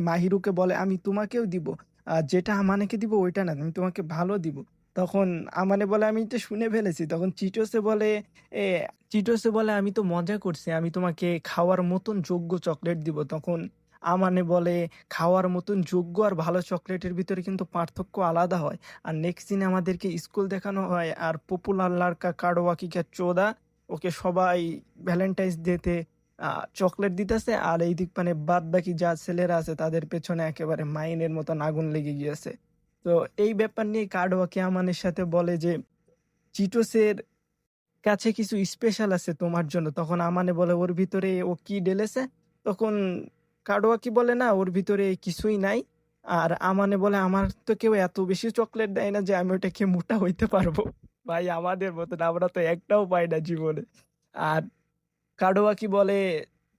Speaker 1: মাহিরুকে বলে, আমি তোমাকেও দিব, আর যেটা আমানেকে দিব ওইটা না, আমি তোমাকে ভালো দিব। তখন আমানে বলে, আমি এটা শুনে ফেলেছি। তখন এ চিটোসে বলে, আমি তো মজা করছি, আমি তোমাকে খাওয়ার মতন যোগ্য চকলেট দিব। তখন আমানে বলে, খাওয়ার মতন যোগ্য আর ভালো চকলেটের ভিতরে কিন্তু পার্থক্য আলাদা হয়। আর নেক্সট দিন আমাদেরকে স্কুল দেখানো হয়, আর পপুলার লাড়কা কাডওয়াকিকা চোদা, ওকে সবাই ভ্যালেন্টাইন্স ডেতে চকলেট দিতেছে, আর এই দিক মানে বাদ বাকি যা ছেলেরা আছে তাদের পেছনে একেবারে মাইনের মতন আগুন লেগে গিয়েছে। তো এই ব্যাপার নিয়ে কার্ডওয়াকি আমানের সাথে বলে যে চিটোসের কাছে কিছু স্পেশাল আছে তোমার জন্য। তখন আমানে বলে ওর ভিতরে ও কি ঢেলেছে? তখন কাডোয়াকি বলে না ওর ভিতরে কিছুই নাই। আর আমানে বলে আমার তো কেউ এত বেশি চকলেট দেয় না যে আমি ওটা খেয়ে মোটা হইতে পারবো। ভাই আমাদের মতন আমরা তো একটাও পাই না জীবনে। আর কাডোয়াকি বলে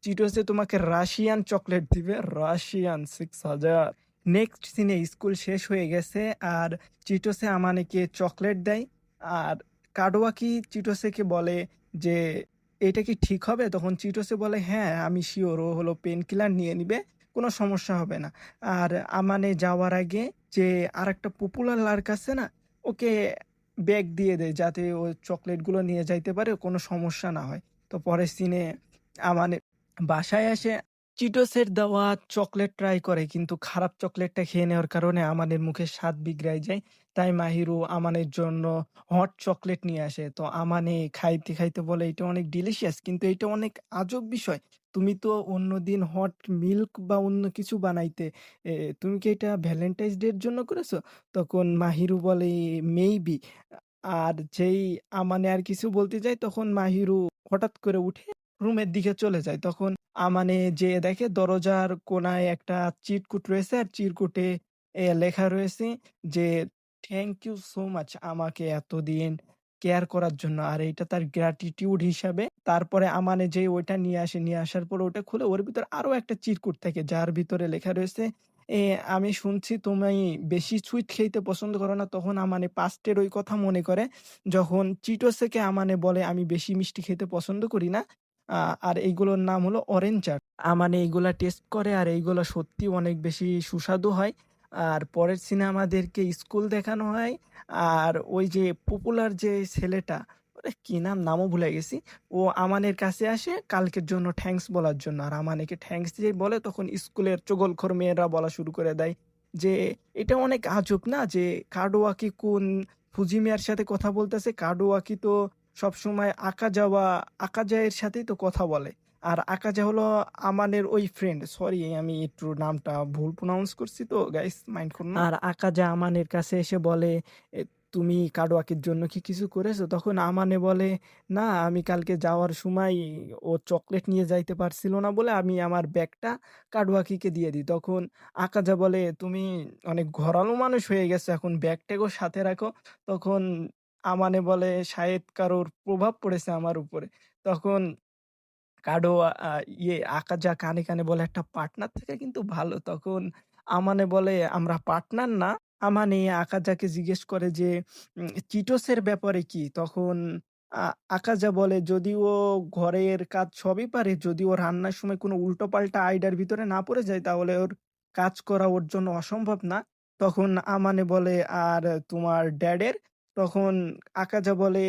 Speaker 1: চিটোসে তোমাকে রাশিয়ান চকলেট দিবে, রাশিয়ান 6,000। নেক্সট সিনে স্কুল শেষ হয়ে গেছে আর চিটোসে আমানেকে চকলেট দেয়। আর কাডোয়াকি চিটোসেকে বলে যে এটা কি ঠিক হবে? তখন চিটোসে বলে হ্যাঁ আমি শিওর, ও হলো পেন কিলার নিয়ে নিবে, কোনো সমস্যা হবে না। আর আমানে যাওয়ার আগে যে আর একটা পপুলার লার্ক আছে না, ওকে ব্যাগ দিয়ে দেয় যাতে ও চকলেটগুলো নিয়ে যাইতে পারে, কোনো সমস্যা না হয়। তো পরের সিনে আমানে বাসায় আসে চিটোসের দেওয়া চকলেট ট্রাই করে, কিন্তু খারাপ চকলেটটা খেয়ে নেওয়ার কারণে আমাদের মুখে স্বাদ বিগড়াই যায়। তাই মাহিরু আমানের জন্য হট চকলেট নিয়ে আসে। তো আমানে খাইতে খাইতে বলে এটা অনেক ডিলিশিয়াস, কিন্তু এটা অনেক আজব বিষয়। তুমি তো অন্যদিন হট মিল্ক বা অন্য কিছু বানাইতে, তুমি কি এটা ভ্যালেন্টাইন্স ডে এর জন্য করেছো? তখন মাহিরু বলে মেইবি। আর যেই আমানে আর কিছু বলতে যায় তখন মাহিরু হঠাৎ করে উঠে রুমের দিকে চলে যায়। তখন আমানে যেয়ে দেখে দরজার কোনায় একটা চিরকুট রয়েছে, আর চিরকুটে লেখা রয়েছে যে থ্যাংক ইউ সো মাচ আমাকে এতদিন কেয়ার করার জন্য। আর এইটা তার গ্র্যাটিটিউড হিসাবে। তারপরে আমানে যে ওইটা নিয়ে আসে, নিয়ে আসার পর ওটা খুলে ওর ভিতর আরো একটা চিরকুট থাকে যার ভিতরে লেখা রয়েছে আমি শুনছি তুমি বেশি সুইট খেতে পছন্দ করো না। তখন আমানে পাস্টের ওই কথা মনে করে যখন চিটোসেকে আমানে বলে আমি বেশি মিষ্টি খেতে পছন্দ করি না। আর এইগুলোর নাম হলো অরেঞ্জ চাট। আমানে এইগুলা টেস্ট করে আর এইগুলা সত্যি অনেক বেশি সুস্বাদু হয়। আর পরের সিনে আমাদেরকে স্কুল দেখানো হয়। আর ওই যে পপুলার যে ছেলেটা, ওরে কি নাম, নামও ভুলে গেছি, ও আমানের কাছে আসে কালকের জন্য থ্যাঙ্কস বলার জন্য। আর আমানেকে থ্যাঙ্কস দিয়ে বলে তখন স্কুলের চগলখোর মেয়েরা বলা শুরু করে দেয় যে এটা অনেক আজব না যে কাডোয়াকি কোন ফুজি মিয়ার সাথে কথা বলতেছে। কাডোয়াকি তো সবসময় আকাজায়ের সাথেই তো কথা বলে। আর আকাজা হলো আমানের ওই ফ্রেন্ড, সরি আমি একটু নামটা ভুল প্রোনাউন্স করছি, তো গাইস মাইন্ড করুন না। আর আকাজা আমানের কাছে এসে বলে "এ, তুমি কাডোয়াকির জন্য কি কিছু করেছো?" তখন আমানে বলে না আমি কালকে যাওয়ার সময় ও চকলেট নিয়ে যাইতে পারছিল না বলে আমি আমার ব্যাগটা কাডোয়াকিকে দিয়ে দিই। তখন আকাজা বলে তুমি অনেক ঘরালো মানুষ হয়ে গেছো, এখন ব্যাগটাকেও সাথে রাখো। তখন আমানে বলে শায়েদ কারোর প্রভাব পড়েছে আমার উপরে। তখন কাডো আকাজা কানে কানে বলে একটা পার্টনার থেকে কিন্তু ভালো। তখন আমানে বলে আমরা পার্টনার না। আমানে আকাজাকে জিজ্ঞেস করে যে চিটোসের ব্যাপারে কি? তখন আ আকাজা বলে যদি ও ঘরের কাজ সবই পারে, যদি ও রান্নার সময় কোনো উল্টোপাল্টা আইডিয়ার ভিতরে না পড়ে যায় তাহলে ওর কাজ করা ওর জন্য অসম্ভব না। তখন আমানে বলে আর তোমার ড্যাডের? তখন আকাজা বলে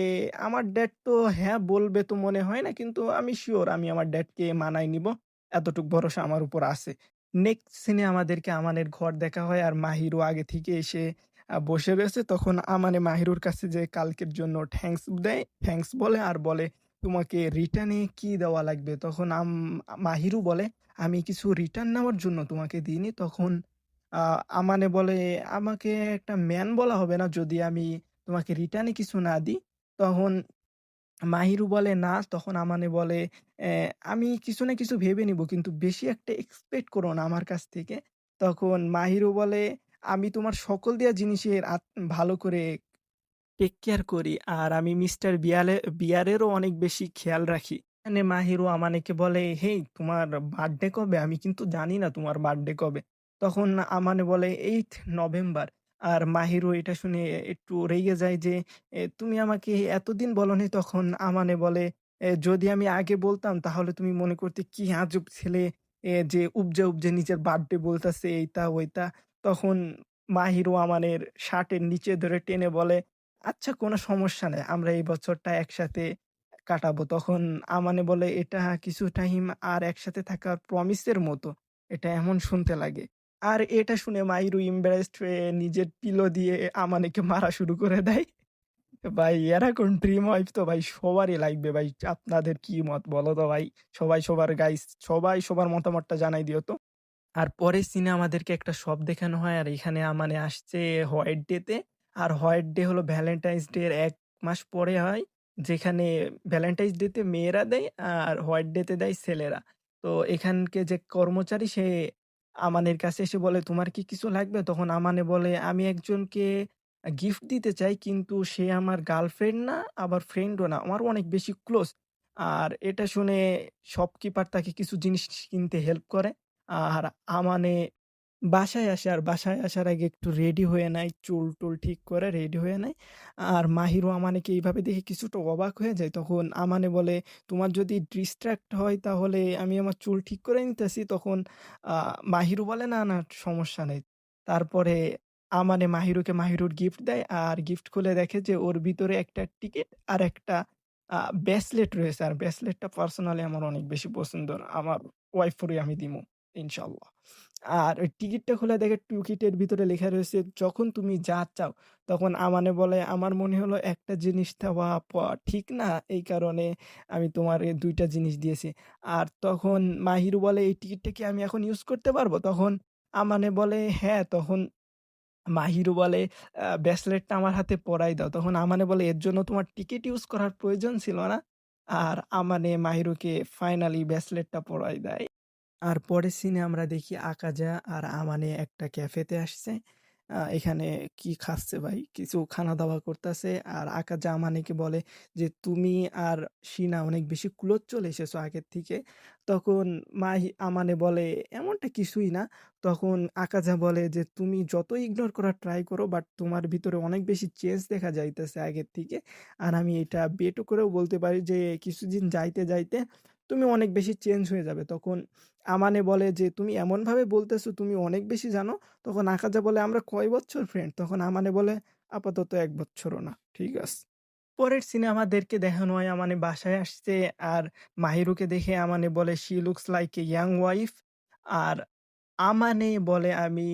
Speaker 1: আমার ড্যাড তো হ্যাঁ বলবে তো মনে হয় না, কিন্তু আমি শিওর আমি আমার ড্যাডকে মানায় নিব, এতটুক ভরসা আমার উপর আছে। নেক্সট সিনে আমাদেরকে আমানের ঘর দেখা হয় আর মাহিরু আগে থেকে এসে বসে রয়েছে। তখন আমানে মাহিরুর কাছে যে কালকের জন্য থ্যাঙ্কস দেয়, থ্যাঙ্কস বলে আর বলে তোমাকে রিটার্নে কি দেওয়া লাগবে? তখন মাহিরু বলে আমি কিছু রিটার্ন নেওয়ার জন্য তোমাকে দিইনি। তখন আমানে বলে আমাকে একটা ম্যান বলা হবে না যদি আমি তোমাকে রিটার্নে কিছু না দিই? তখন মাহিরু বলে না। তখন আমানে বলে আমি কিছু না কিছু ভেবে নিব, কিন্তু বেশি একটা এক্সপেক্ট করো না আমার কাছ থেকে। তখন মাহিরু বলে আমি তোমার সকল দেয়া জিনিসের ভালো করে টেক কেয়ার করি। আর আমি মিস্টার বিয়ারেরও অনেক বেশি খেয়াল রাখি। মানে মাহিরু আমানেকে বলে, "হেই তোমার বার্থডে কবে? আমি কিন্তু জানি না তোমার বার্থডে কবে?" তখন আমানে বলে, "8th নভেম্বর।" আর মাহিরু এটা শুনে একটু রেগে যায় যে, তুমি আমাকে এতদিন বলোনি?" তখন আমানে বলে, যদি আমি আগে বলতাম তাহলে তুমি মনে করতে কি আজব ছেলে, যে উপজা, উপজা নিজের বার্থডে বলতেছে এইতা ওইতা।" তখন মাহিরু আমানের শার্টের নিচে ধরে টেনে বলে আচ্ছা কোনো সমস্যা নাই। আমরা এই বছরটা একসাথে কাটাবো। তখন আমানে বলে, "এটা কিছু টাইম আর একসাথে থাকার প্রমিসের মতো।" এটা এমন শুনতে লাগে। আর এটা শুনে মাইরু embarrassed হয়ে নিজের পিলো দিয়ে আমানেকে মারা শুরু করে দেয়। ভাই এরকম ড্রিম ওয়াইফ তো ভাই সবারই লাগবে ভাই। আপনাদের কি মত বলো তো ভাই? সবাই সবার গাইস সবাই সবার মতামতটা জানাই দিও তো। আর পরের সিনে আমাদেরকে একটা শপ দেখানো হয় আর এখানে মানে আসছে হোয়াইট ডে তে। আর হোয়াইট ডে হলো ভ্যালেন্টাইন্স ডে এর ১ মাস পরে হয়। যেখানে ভ্যালেন্টাইন্স ডে তে মেয়েরা দেয় আর হোয়াইট ডে তে দেয় ছেলেরা। তো এখানকে যে কর্মচারী সে আমানের কাছে এসে বলে, "তোমার কি কিছু লাগবে?" তখন আমানে বলে, "আমি একজনকে গিফট দিতে চাই কিন্তু সে আমার গার্লফ্রেন্ড না আবার ফ্রেন্ডও না। আমার অনেক বেশি ক্লোজ।" আর এটা শুনে শপকিপার তাকে কিছু জিনিস কিনতে হেল্প করে। আর আমানে বাসায় আসে আর বাসায় আসার আগে একটু রেডি হয়ে নেয়। চুল-টুল ঠিক করে রেডি হয়ে নেয়। আর মাহিরও আমানেকে এইভাবে দেখে কিছুটা অবাক হয়ে যায়। তখন আমানে বলে, "তোমার যদি ডিস্ট্রাক্ট হয় তাহলে আমি আমার চুল ঠিক করে নিতেছি।" তখন আ মাহিরু বলে, "না, না সমস্যা নেই।" তারপরে আমানে মাহিরুর গিফট দেয়। আর গিফট খুলে দেখে যে ওর ভিতরে একটা টিকেট আর একটা আ ব্রেসলেট রয়েছে। আর ব্রেসলেটটা পার্সোনালি আমার অনেক বেশি পছন্দের। আমার ওয়াইফেরই আমি দিমু ইনশাআল্লাহ। আর ওই টিকিটটা খুলে দেখে টুকিটের ভিতরে লেখা রয়েছে, "যখন তুমি যা চাও।" তখন আমানে বলে, "আমার মনে হলো একটা জিনিস দেওয়া ঠিক না। এই কারণে আমি তোমারে ২ টা জিনিস দিয়েছি।" আর তখন মাহিরু বলে, "এই টিকিটটা কি আমি এখন ইউজ করতে পারবো?" তখন আমানে বলে, "হ্যাঁ।" তখন মাহিরু বলে, "ব্রেসলেটটা আমার হাতে পরাই দাও।" তখন আমানে বলে, "এর জন্য তোমার টিকিট ইউজ করার প্রয়োজন ছিল না।" আর আমানে মাহিরুকে ফাইনালি ব্রেসলেটটা পরাই দেয়। আর পরের সিনে আমরা দেখি আকাজা আর আমানে একটা ক্যাফেতে আসছে। এখানে কি খাচ্ছে ভাই? কিছু খানা-দাওয়া করতেছে। আর আকাজা আমানেকে বলে যে, "তুমি আর শিনা অনেক বেশি ক্লোজ চলে এসেছো আগের থেকে।" তখন আমানে বলে, "এমনটা কিছুই না।" তখন আকাজা বলে যে, "তুমি যতই ইগনোর করার ট্রাই করো বাট তোমার ভিতরে অনেক বেশি চেঞ্জ দেখা যাইতেছে আগের থেকে। আর আমি এটা বেটও করেও বলতে পারি যে কিছুদিন যাইতে, যাইতে তুমি অনেক বেশি চেঞ্জ হয়ে যাবে।" তখন আমানে বলে যে, "তুমি এমনভাবে বলতেছো তুমি অনেক বেশি জানো?" তখন আকাজা বলে, "আমরা কয় বছর ফ্রেন্ড?" তখন আমানে বলে, "আপাতত ১ বছরও না।" ঠিক আছে। পরের সিনে আমাদেরকে দেখানো হয় আমানে বাসায় আসছে আর মাহিরুকে দেখে আমানে বলে, "She looks like a young wife" আর আমানে বলে, "আমি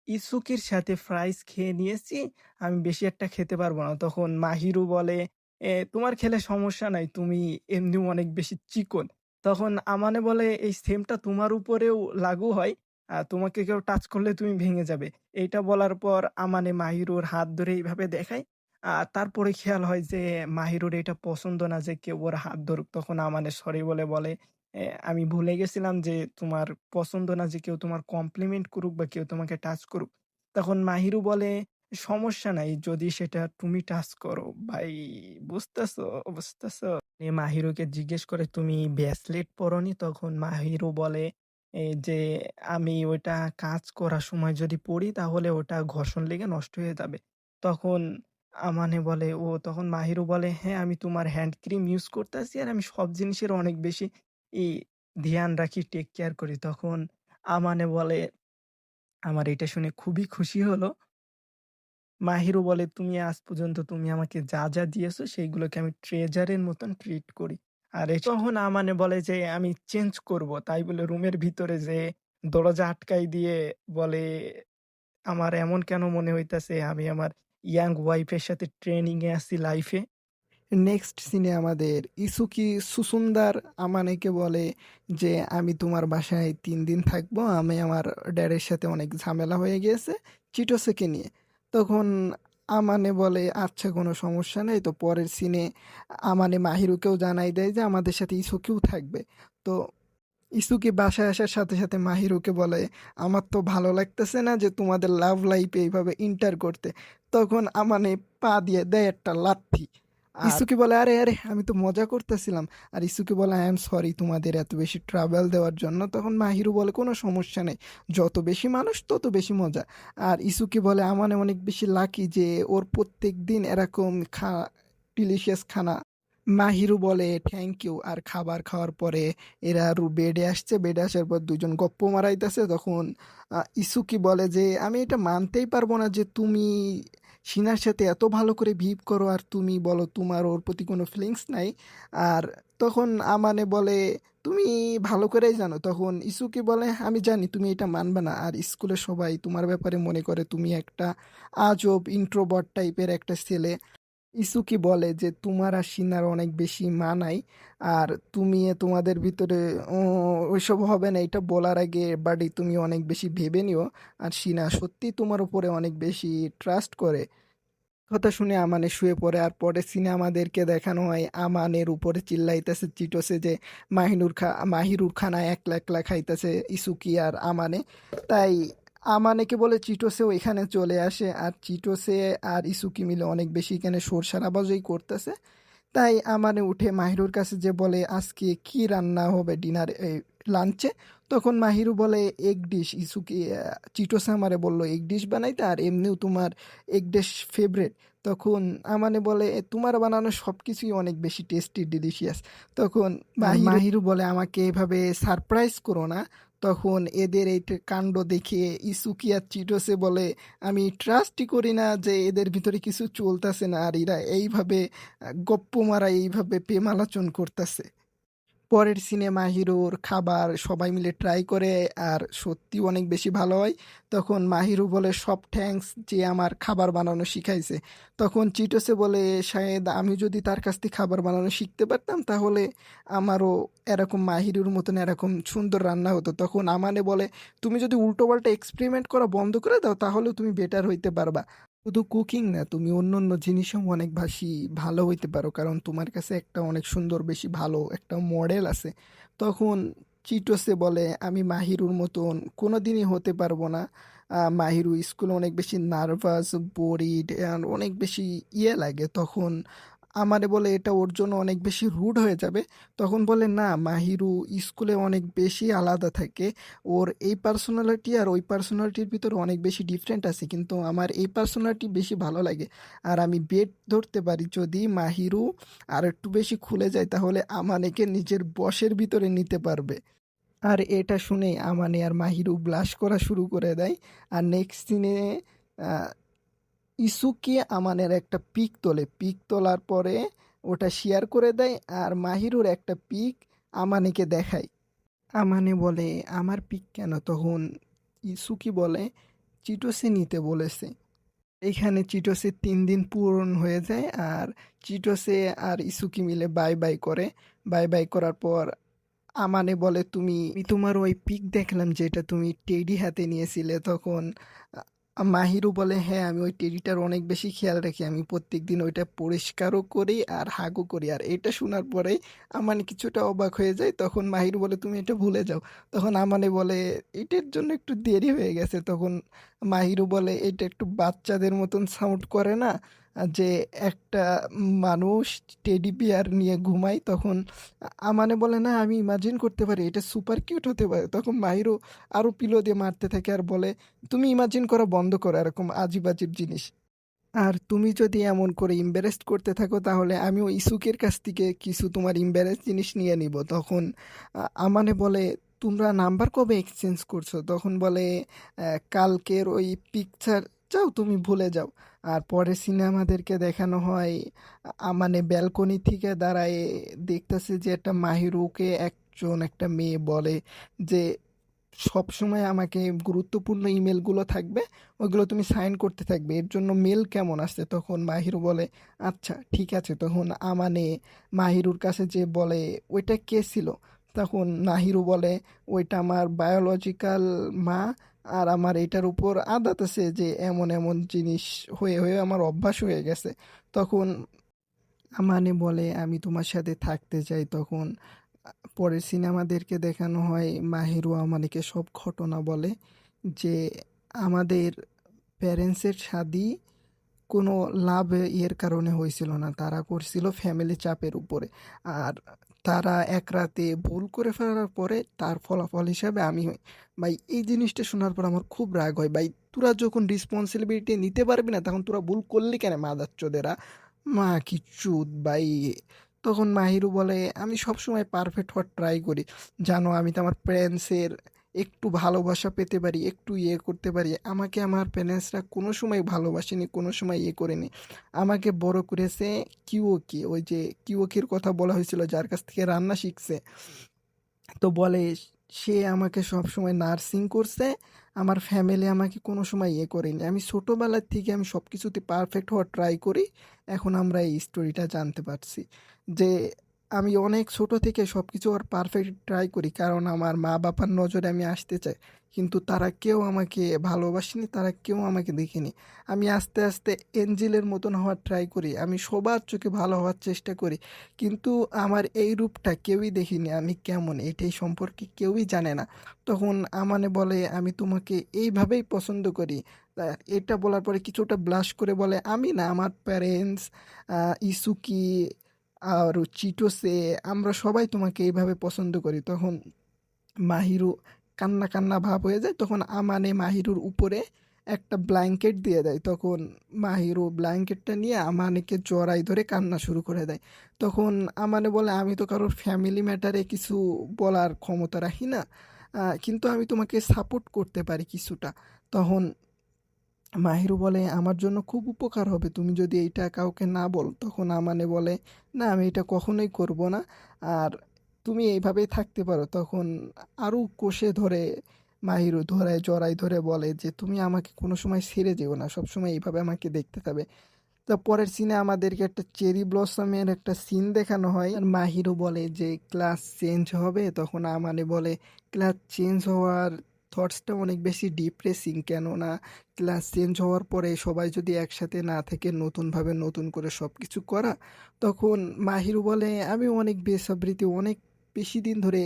Speaker 1: ইসুকির সাথে ফ্রাইস খেয়ে নিয়েছি। আমি বেশি একটা খেতে পারব না।" তখন মাহিরু বলে, তোমার খেলে সমস্যা নাই। তুমি এমনিও অনেক বেশি চিকন।" তখন আমানে বলে, "এই সেমটা তোমার উপরেও লাগু হয়। তোমাকে কেউ টাচ করলে তুমি ভেঙে যাবে।" এইটা বলার পর আমানে মাহিরুর হাত ধরে এইভাবে দেখায়। তারপরে খেয়াল হয় যে মাহিরুর এটা পছন্দ না যে কেউ ওর হাত ধরুক। তখন আমানে সরি বলে, আমি ভুলে গেছিলাম যে তোমার পছন্দ না যে কেউ তোমার কমপ্লিমেন্ট করুক বা কেউ তোমাকে টাচ করুক।" তখন মাহিরু বলে, "সমস্যা নাই যদি সেটা তুমি টাচ করো।" ভাই বুঝতেছো, বুঝতেছো? মাহিরুকে জিজ্ঞেস করে, "তুমি ব্রেসলেট পরোনি?" তখন মাহিরু বলে যে, "আমি ওইটা কাজ করার সময় যদি পড়ি তাহলে ওটা ঘর্ষণ লেগে নষ্ট হয়ে যাবে।" তখন আমানে বলে তখন মাহিরু বলে, "হ্যাঁ, আমি তোমার হ্যান্ড ক্রিম ইউজ করতেছি আর আমি সব জিনিসের অনেক বেশি ই ধিয়ান রাখি, টেক কেয়ার করি।" তখন আমানে বলে, আমার এটা শুনে খুবই খুশি হলো। মাহিরও বলে, "তুমি আজ পর্যন্ত তুমি আমাকে যা, যা দিয়েছো সেইগুলোকে আমি ট্রেজারের মতন ট্রিট করি।" আর তখন আমানে বলে যে, "আমি চেঞ্জ করব।" তাই বলে রুমের ভিতরে যেয়ে দরজা আটকাই দিয়ে বলে, "আমার এমন কেন মনে হইতাছে আমি আমার ইয়াং ওয়াইফ এর সাথে ট্রেনিং এ আছি লাইফে?" নেক্সট সিনে আমাদের ইসুকি সুসুন্দার আমানেকে বলে যে, "আমি তোমার বাসায় ৩ দিন থাকবো। আমি আমার ড্যাডের সাথে অনেক ঝামেলা হয়ে গিয়েছে চিটোসেকে নিয়ে।" তখন আমানে বলে, "আচ্ছা কোনো সমস্যা নেই।" তো পরের সিনে আমানে মাহিরুকেও জানাই দেয় যে আমাদের সাথে ইসুকিও থাকবে। তো ইসুকি বাসায় আসার সাথে, সাথে মাহিরুকে বলে, "আমার তো ভালো লাগতেছে না যে তোমাদের লাভ লাইফে এইভাবে এন্টার করতে।" তখন আমানে পা দিয়ে দেয় একটা লাথি। ইসুকি বলে, "আরে, আরে আমি তো মজা করতেছিলাম।" আর ইসুকি বলে, "আই এম সরি তোমাদের এত বেশি ট্রাবল দেওয়ার জন্য।" তখন মাহিরু বলে, "কোনো সমস্যা নেই। যত বেশি মানুষ তত বেশি মজা।" আর ইসুকি বলে, "আমানে অনেক বেশি লাকি যে ওর প্রত্যেকদিন এরকম ডিলিশিয়াস খানা।" মাহিরু বলে, "থ্যাংক ইউ।" আর খাবার খাওয়ার পরে এরা বেডে আসছে। বেডে আসার পর ২ জন গপ্প মারাইতেছে। তখন ইসুকি বলে যে, "আমি এটা মানতেই পারবো না যে তুমি শিনার সাথে এত ভালো করে বিহেভ করো আর তুমি বলো তোমার ওর প্রতি কোনো ফিলিংস নাই।" আর তখন আমানে বলে, "তুমি ভালো করেই জানো।" তখন ইসুকি বলে, "আমি জানি তুমি এটা মানবে না। আর স্কুলে সবাই তোমার ব্যাপারে মনে করে তুমি একটা আজব ইন্ট্রোভার্ট টাইপের একটা ছেলে।" ইসুকি বলে যে তোমার আর শিনার অনেক বেশি মানায়, আর তুমি তোমাদের ভিতরে ওইসব হবে না এটা বলার আগে বাড়ি তুমি অনেক বেশি ভেবে নিও, আর শিনা সত্যি তোমার উপরে অনেক বেশি ট্রাস্ট করে। কথা শুনে আমানে শুয়ে পড়ে, আর পরে সিনে আমাদেরকে দেখানো হয় আমানের উপরে চিল্লাইতেছে চিটোসে যে মাহিরুর খানা একলা একলা খাইতেছে ইসুকি আর আমানে। তাই আমানেকে বলে চিটোসেও এখানে চলে আসে, আর চিটোসে আর ইসুকি মিলে অনেক বেশি এখানে শোর সারাবাজই করতেছে। তাই আমানে উঠে মাহিরুর কাছে যে বলে আজকে কি রান্না হবে ডিনার লাঞ্চে। তখন মাহিরু বলে এগ ডিশ। ইসুকি চিটোসে আমারে বললো এগ ডিশ বানাইতে, আর এমনিও তোমার এগ ডিশ ফেভারেট। তখন আমানে বলে তোমার বানানো সব কিছুই অনেক বেশি টেস্টি ডিলিশিয়াস। তখন মাহিরু বলে আমাকে এভাবে সারপ্রাইজ করো না। তখন এদের এই কাণ্ড দেখে ইসুকি আর চিটোসে বলে আমি ট্রাস্টই করি না যে এদের ভিতরে কিছু চলতেছে না, আর এরা এইভাবে গপ্প মারা এইভাবে প্রেম আলোচন করতেছে। পরের সিনেমা হিরোর খাবার সবাই মিলে ট্রাই করে, আর সত্যি অনেক বেশি ভালো হয়। তখন মাহিরু বলে সব থ্যাঙ্কস যে আমার খাবার বানানো শিখাইছে। তখন চিটোসে বলে শায়দ আমি যদি তার কাছ থেকে খাবার বানানো শিখতে পারতাম তাহলে আমারও এরকম মাহিরুর মতন এরকম সুন্দর রান্না হতো। তখন আমানে বলে তুমি যদি উল্টোপাল্টা এক্সপেরিমেন্ট করা বন্ধ করে দাও তাহলে তুমি বেটার হইতে পারবা। শুধু কুকিং না, তুমি অন্য অন্য জিনিসও অনেক বেশি ভালো হইতে পারো, কারণ তোমার কাছে একটা অনেক সুন্দর বেশি ভালো একটা মডেল আছে। তখন চিটোসে বলে আমি মাহিরুর মতন কোনোদিনই হতে পারবো না। মাহিরু স্কুলে অনেক বেশি নার্ভাস, বরিড, অনেক বেশি লাগে। তখন আমারে বলে এটা ওর জন্য অনেক বেশি রুড হয়ে যাবে। তখন বলে না, মাহিরু স্কুলে অনেক বেশি আলাদা থাকে, ওর এই পার্সোনালিটি আর ওই পার্সোনালিটির ভিতরে অনেক বেশি ডিফারেন্ট আছে, কিন্তু আমার এই পার্সোনালিটি বেশি ভালো লাগে। আর আমি বেট ধরতে পারি যদি মাহিরু আর একটু বেশি খুলে যায় তাহলে আমানেকে নিজের বশের ভিতরে নিতে পারবে। আর এটা শুনে আমানে আর মাহিরু ব্লাশ করা শুরু করে দেয়। আর নেক্সট সিনে ইসুকি আমানের একটা পিক তোলে, পিক তোলার পরে ওটা শেয়ার করে দেয়, আর মাহিরুর একটা পিক আমানেকে দেখায়। আমানে বলে আমার পিক কেন? তখন ইসুকি বলে চিটোসে নিতে বলেছে। এখানে চিটোসে 3 দিন পূরণ হয়ে যায়, আর চিটোসে আর ইসুকি মিলে বাই বাই করে। বাই বাই করার পর আমানে বলে তুমি তোমার ওই পিক দেখলাম যেটা তুমি টেডি হাতে নিয়েছিলে। তখন মাহিরু বলে হ্যাঁ, আমি ওই টেডিটার অনেক বেশি খেয়াল রাখি, আমি প্রত্যেকদিন ওইটা পরিষ্কারও করি আর হাগও করি। আর এটা শোনার পরে আমানে কিছুটা অবাক হয়ে যায়। তখন মাহিরু বলে তুমি এটা ভুলে যাও। তখন আমানে বলে এটার জন্য একটু দেরি হয়ে গেছে। তখন মাহিরু বলে এটা একটু বাচ্চাদের মতন সাউন্ড করে না, যে একটা মানুষ টেডি বিয়ার নিয়ে ঘুমায়। তখন আমানে বলে না, আমি ইমাজিন করতে পারি এটা সুপার কিউট হতে পারে। তখন মাহিরু আরো পিলো দিয়ে মারতে থাকে আর বলে তুমি ইমাজিন করা বন্ধ করো এরকম আজিব আজিব জিনিস। আর তুমি যদি এমন করে ইম্বারেস্ট করতে থাকো তাহলে আমিও ইসুকের কাছ থেকে কিছু তোমার ইম্বারেস জিনিস নিয়ে নিব। তখন আমানে বলে তোমরা নাম্বার কবে এক্সচেঞ্জ করছো? তখন বলে কালকের ওই পিকচার যাও তুমি ভুলে যাও। আর পরে সিনেমাদেরকে দেখানো হয় মানে ব্যালকনি থেকে দাঁড়ায় দেখতেছে যে একটা মাহিরুকে একটা মেয়ে বলে যে সব সময় আমাকে গুরুত্বপূর্ণ ইমেলগুলো থাকবে, ওইগুলো তুমি সাইন করতে থাকবে, এর জন্য মেল কেমন আসছে? তখন মাহিরু বলে আচ্ছা ঠিক আছে। তখন আমানে মাহিরুর কাছে যে বলে ওইটা কে ছিল? তখন মাহিরু বলে ওইটা আমার বায়োলজিক্যাল মা, আর আমার এটার উপর আদাত আছে যে এমন এমন জিনিস হয়ে হয়ে আমার অভ্যাস হয়ে গেছে। তখন আমানে বলে আমি তোমার সাথে থাকতে চাই। তখন পরের সিনেমাদেরকে দেখানো হয় মাহিরু আমানিকে সব ঘটনা বলে যে আমাদের প্যারেন্টসের শাদি কোনো লাভ এর কারণে হয়েছিল না, তারা করছিল ফ্যামিলি চাপের উপরে। আর তারা এক রাতে ভুল করে ফেলার পরে তার ফলাফল হিসাবে আমি হই। ভাই এই জিনিসটা শোনার পর আমার খুব রাগ হয়, ভাই তোরা যখন রেসপন্সিবিলিটি নিতে পারবি না তখন তোরা ভুল করলি কেন মাদাচ্চোদেরা, মা কি চুদ ভাই। তখন মাহিরু বলে আমি সবসময় পারফেক্ট হওয়ার ট্রাই করি, জানো আমি তো আমার প্যারেন্টসের একটু ভালোবাসা পেতে পারি, একটু করতে পারি। আমাকে আমার প্যারেন্টসরা কোনো সময় ভালোবাসেনি, কোনো সময় করেনি। আমাকে বড় করেছে কিওকি, ওই যে কিওকির কথা বলা হয়েছিল যার কাছ থেকে রান্না শিখছে। তো বলে সে আমাকে সবসময় নার্সিং করছে। আমার ফ্যামিলি আমাকে কোনো সময় ইয়ে করেনি। আমি ছোটোবেলার থেকে আমি সব কিছুতে পারফেক্ট হওয়ার ট্রাই করি। এখন আমরা এই স্টোরিটা জানতে পারছি যে আমি অনেক ছোট থেকে সব কিছু আর পারফেক্ট ট্রাই করি, কারণ আমার মা বাবার নজরে আমি আসতে চাই। কিন্তু তারা কেউ আমাকে ভালোবাসেনি, তারা কেউ আমাকে দেখেনি। আমি আস্তে আস্তে এঞ্জেলের মতন হওয়ার ট্রাই করি, আমি সবার চোখে ভালো হওয়ার চেষ্টা করি। কিন্তু আমার এই রূপটা কেউই দেখিনি, আমি কেমন এটাই সম্পর্কে কেউই জানে না। তখন আমানে বলে, আমি তোমাকে এইভাবেই পছন্দ করি। এটা বলার পরে কিছুটা ব্লাশ করে বলে, আমি না, আমার প্যারেন্টস, ইসুকি আর চিটোসে, আমরা সবাই তোমাকে এইভাবে পছন্দ করি। তখন মাহিরু কান্না কান্না ভাব হয়ে যায়। তখন আমানে মাহিরুর উপরে একটা ব্ল্যাঙ্কেট দিয়ে দেয়। তখন মাহিরু ব্ল্যাঙ্কেটটা নিয়ে আমানেকে জড়াই ধরে কান্না শুরু করে দেয়। তখন আমানে বলে, আমি তো কারোর ফ্যামিলি ম্যাটারে কিছু বলার ক্ষমতা রাখি না, কিন্তু আমি তোমাকে সাপোর্ট করতে পারি কিছুটা। তখন মাহিরু বলে, আমার জন্য খুব উপকার হবে তুমি যদি এইটা কাউকে না বল। তখন আমানে বলে, না, আমি এটা কখনোই করব না, আর তুমি এইভাবেই থাকতে পারো। তখন আরও কষে ধরে মাহিরু ধরে জড়াই ধরে বলে যে, তুমি আমাকে কোনো সময় ছেড়ে যেও না, সবসময় এইভাবে আমাকে দেখতে থাকবে। তো পরের সিনে আমাদেরকে একটা চেরি ব্লসমের একটা সিন দেখানো হয়, আর মাহিরও বলে যে ক্লাস চেঞ্জ হবে। তখন আমানে বলে, ক্লাস চেঞ্জ হওয়ার থটসটা অনেক বেশি ডিপ্রেসিং, কেননা ক্লাস চেঞ্জ হওয়ার পরে সবাই যদি একসাথে না থেকে নতুনভাবে নতুন করে সব কিছু করা। তখন মাহিরু বলে, আমি অনেক বেসব্রিতে অনেক বেশি দিন ধরে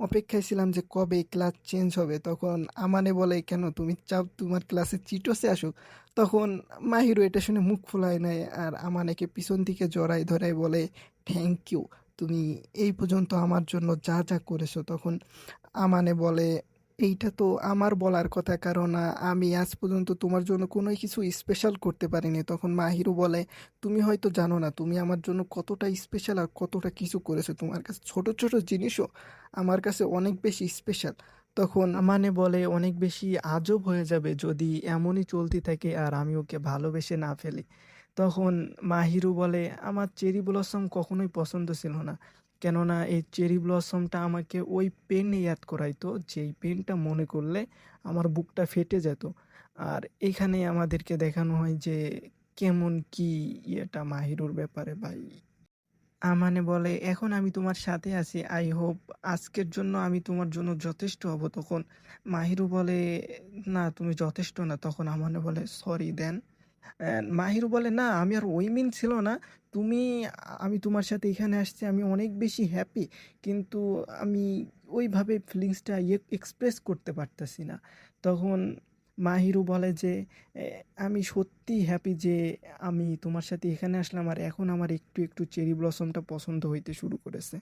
Speaker 1: অপেক্ষায় ছিলাম যে কবে ক্লাস চেঞ্জ হবে। তখন আমানে বলে, কেন, তুমি চাও তোমার ক্লাসে চিটোসে আসুক? তখন মাহিরু এটা শুনে মুখ ফুলায় নেয়, আর আমানেকে পিছন থেকে জড়াই ধরাই বলে, থ্যাংক ইউ, তুমি এই পর্যন্ত আমার জন্য যা যা করেছো। তখন আমানে বলে, এইটা তো আমার বলার কথা, কারণ আমি আজ পর্যন্ত তোমার জন্য কোনো কিছু স্পেশাল করতে পারিনি। তখন মাহিরু বলে, তুমি হয়তো জানো না তুমি আমার জন্য কতটা স্পেশাল আর কতটা কিছু করেছো। তোমার কাছে ছোট ছোট জিনিসও আমার কাছে অনেক বেশি স্পেশাল। তখন মানে বলে, অনেক বেশি আজব হয়ে যাবে যদি এমনই চলতে থাকে আর আমি ওকে ভালোবেসে না ফেলি। তখন মাহিরু বলে, আমার চেরি ব্লসম কখনোই পছন্দ ছিল না, কেননা এই চেরি ব্লসমটা আমাকে ওই পেন ইয়াদ করাইতো যেই পেনটা মনে করলে আমার বুকটা ফেটে যেত। আর এখানে আমাদেরকে দেখানো হয় যে কেমন কি ইয়েটা মাহিরুর ব্যাপারে ভাই। আমানে বলে, এখন আমি তোমার সাথে আছি, আই হোপ আজকের জন্য আমি তোমার জন্য যথেষ্ট হব। তখন মাহিরু বলে, না, তুমি যথেষ্ট না। তখন আমানে বলে, সরি দেন। মাহিরু বলে, না, আমি আর ওই মিন ছিল না। তুমি, আমি তোমার সাথে এখানে আসছি, আমি অনেক বেশি হ্যাপি, কিন্তু আমি ওইভাবে ফিলিংসটা এক্সপ্রেস করতে পারতেছি না। তখন মাহিরু বলে যে, "এ, আমি সত্যি হ্যাপি যে আমি তোমার সাথে এখানে আসলাম, আর এখন আমার একটু একটু চেরি ব্লসমটা পছন্দ হইতে শুরু করেছে।"